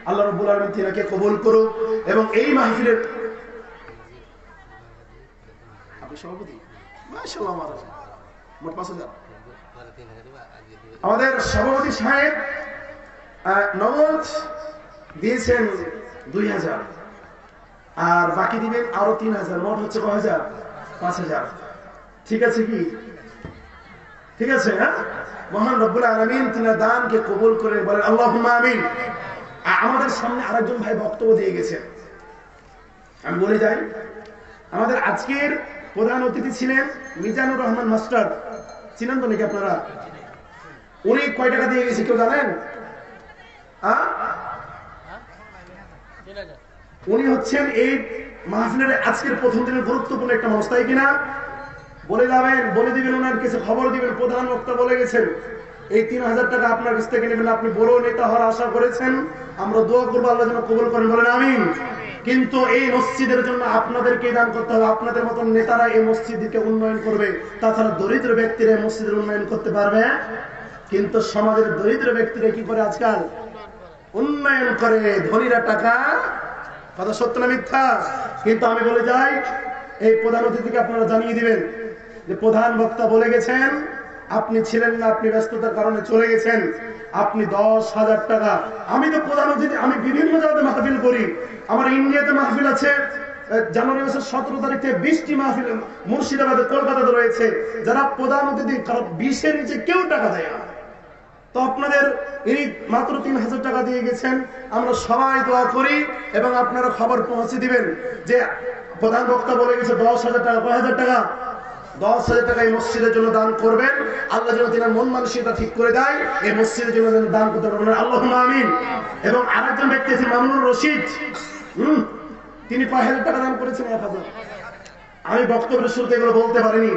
আল্লাহ রাব্বুল আলামিন তিনাকে কবুল করুক। এবং এই মাহফিলের সভাপতি মাশাআল্লাহ, মোট 5000। আমাদের সভাপতি সাহেব নগদ দিয়েছেন 2000, আর বাকি দিবেন আরো 3000, মোট হচ্ছে 5000, 5000। ঠিক আছে কি? ঠিক আছে? হ্যাঁ, মহান রব্বুল আলামিন তিনার দানকে কবুল করে বলেন আল্লাহুম্মা আমিন। আমাদের সামনে আরেকজন ভাই বক্তব্য দিয়ে গেছেন, আমি বলে যাই। আমাদের আজকের প্রধান অতিথি ছিলেন মিজানুর রহমান মাস্টার, চিনেন তো নাকি আপনারা? উনি কয় টাকা দিয়ে গেছে কেউ জানেন? উনি হচ্ছেন এই মাহফিলের আজকের প্রথম দিনের গুরুত্বপূর্ণ একটা মানুষ, তাই কিনা? বলে যাবেন, বলে দিবেন, ওনার কাছে খবর দিবেন, প্রধান বক্তা বলে গেছেন এই 3000 টাকা আপনার কাছ থেকে নেবেন। আপনি বড় নেতা হওয়ার আশা করেছেন, আমরা দোয়া করবো আল্লাহ যেন কবুল করেন, বলেন আমিন। কিন্তু এই মসজিদের জন্য আপনাদেরকে দান করতে হবে। আপনাদের মতন নেতারা এই মসজিদকে উন্নয়ন করবে, তাছাড়া দরিদ্র ব্যক্তিরা এই মসজিদের উন্নয়ন করতে পারবে। কিন্তু সমাজের দরিদ্র ব্যক্তিরা কি করে আজকাল? উন্নয়ন করে, ধনীরা টাকা। কথা সত্য না মিথ্যা? কিন্তু আমি বলে যাই, এই প্রধান অতিথিকে আপনারা জানিয়ে দিবেন যে প্রধান বক্তা বলে গেছেন, আপনি ছিলেন না, আপনি ব্যস্ততার কারণে চলে গেছেন, আপনি 10,000 টাকা। আমি তো প্রধান অতিথি, আমি বিভিন্ন জায়গাতে মাহফিল করি। আমার ইন্ডিয়াতে মাহফিল আছে, জানুয়ারি মাসের 17 তারিখ থেকে 20টি মাহফিল মুর্শিদাবাদে, কলকাতাতে রয়েছে। যারা প্রধান অতিথি, কারণ 20-এর নিচে কেউ টাকা দেয় না। তো আপনাদের এই মাত্র 3000 টাকা দিয়ে গেছেন, আমরা সবাই দোয়া করি এবং আপনারা খবর পৌঁছে দিবেন যে প্রধান বক্তা বলে গেছে 10,000 টাকা। 10,000 টাকা? 10,000 টাকা এই মসজিদের জন্য দান করবেন। আল্লাহ যেন তিনার মন মানসিকতা ঠিক করে দেয়, এই মসজিদের জন্য যেন দান করতে পারবেন, আল্লাহুম্মা আমিন। এবং আরেকজন ব্যক্তি আছে মামুনুর রশিদ, তিনি 5,000 টাকা দান করেছেন। 1000। আমি বক্তব্যের শুরুতে এগুলো বলতে পারিনি,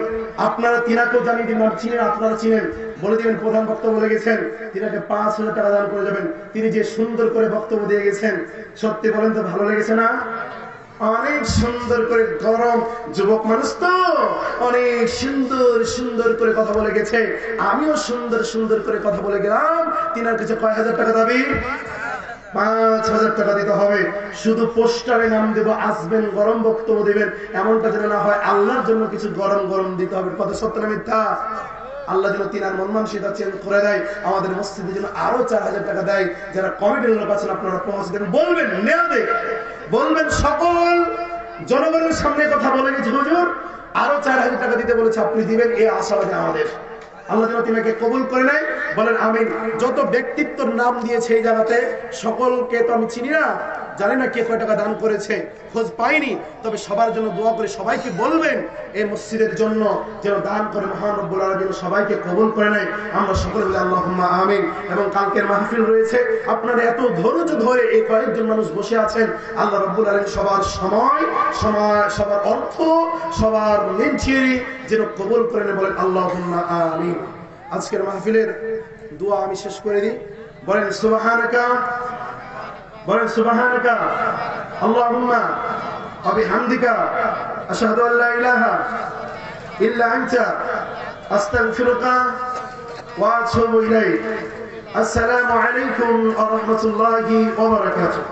আপনারা তিনাকেও জানিয়ে দিন, চিনেন, আপনারা চিনেন, বলে দিবেন প্রধান বক্তব্য বলে গেছেন, তিনাকে 5,000 টাকা দান করে যাবেন। তিনি যে সুন্দর করে বক্তব্য দিয়ে গেছেন, সত্যি বলেন তো ভালো লেগেছে না? অনেক সুন্দর করে, গরম যুবক মানুষ তো অনেক সুন্দর সুন্দর করে কথা বলে গেছে। আমিও সুন্দর সুন্দর করে কথা বলে গেলাম। তিনার কাছে কয় হাজার টাকা দাবি? 5,000 টাকা দিতে হবে। শুধু পোস্টারে নাম দেব, আসবেন, গরম বক্তব্য দিবেন, এমনটা যেন না হয়। আল্লাহর জন্য কিছু গরম গরম দিতে হবে। কথা সত্য না মিথ্যা? আল্লাহ যেন তিনার মন মানসিকতা চেঞ্জ করে দেয়, আমাদের মসজিদের জন্য আরো 4,000 টাকা দেয়। যারা কমিটির লোক আছেন আপনারা পৌঁছে দেন, বলবেন নেওয়া দেয়, বলবেন সকল জনগণের সামনে কথা বলে গেছে, হুজুর আরো 4,000 টাকা দিতে বলেছে, আপনি দিবেন, এই আশাবাদী আমাদের। আল্লাহ যেন তিনাকে কবুল করে নেয়, বলেন আমিন। যত ব্যক্তিত্বর নাম দিয়েছে এই জায়গাতে, সকলকে তো আমি চিনি না, জানি না কে কয় টাকা দান করেছে, খোঁজ পাইনি, তবে সবার জন্য দোয়া করে সবাইকে বলবেন এই মসজিদের জন্য যেন দান করে মহান রব্বুল আলামিন সবাইকে কবুল করে নেয়। আমরা সকলে মিলে আল্লাহুম্মা আমিন। এবং কালকের মাহফিল রয়েছে, আপনারা এত ধৈর্য ধরে এই কয়েকজন মানুষ বসে আছেন, আল্লাহ রব্বুল আলামিন সবার সময়, সবার অর্থ, সবার নিঞ্চিরি যেন কবুল করে নেয়, বলেন আল্লাহুম্মা আমিন। আজকের মাহফিলের দোয়া আমি শেষ করে দিই, বলেন সুবহানাকা, বলেন সুবহানাকা আল্লাহুম্মা ওয়া বিহামদিকা আশহাদু আল্লা ইলাহা ইল্লা আনতা আস্তাগফিরুকা ওয়া আতুবু ইলাইক। আসসালামু আলাইকুম ওয়া রাহমাতুল্লাহি ওয়া বারাকাতুহু।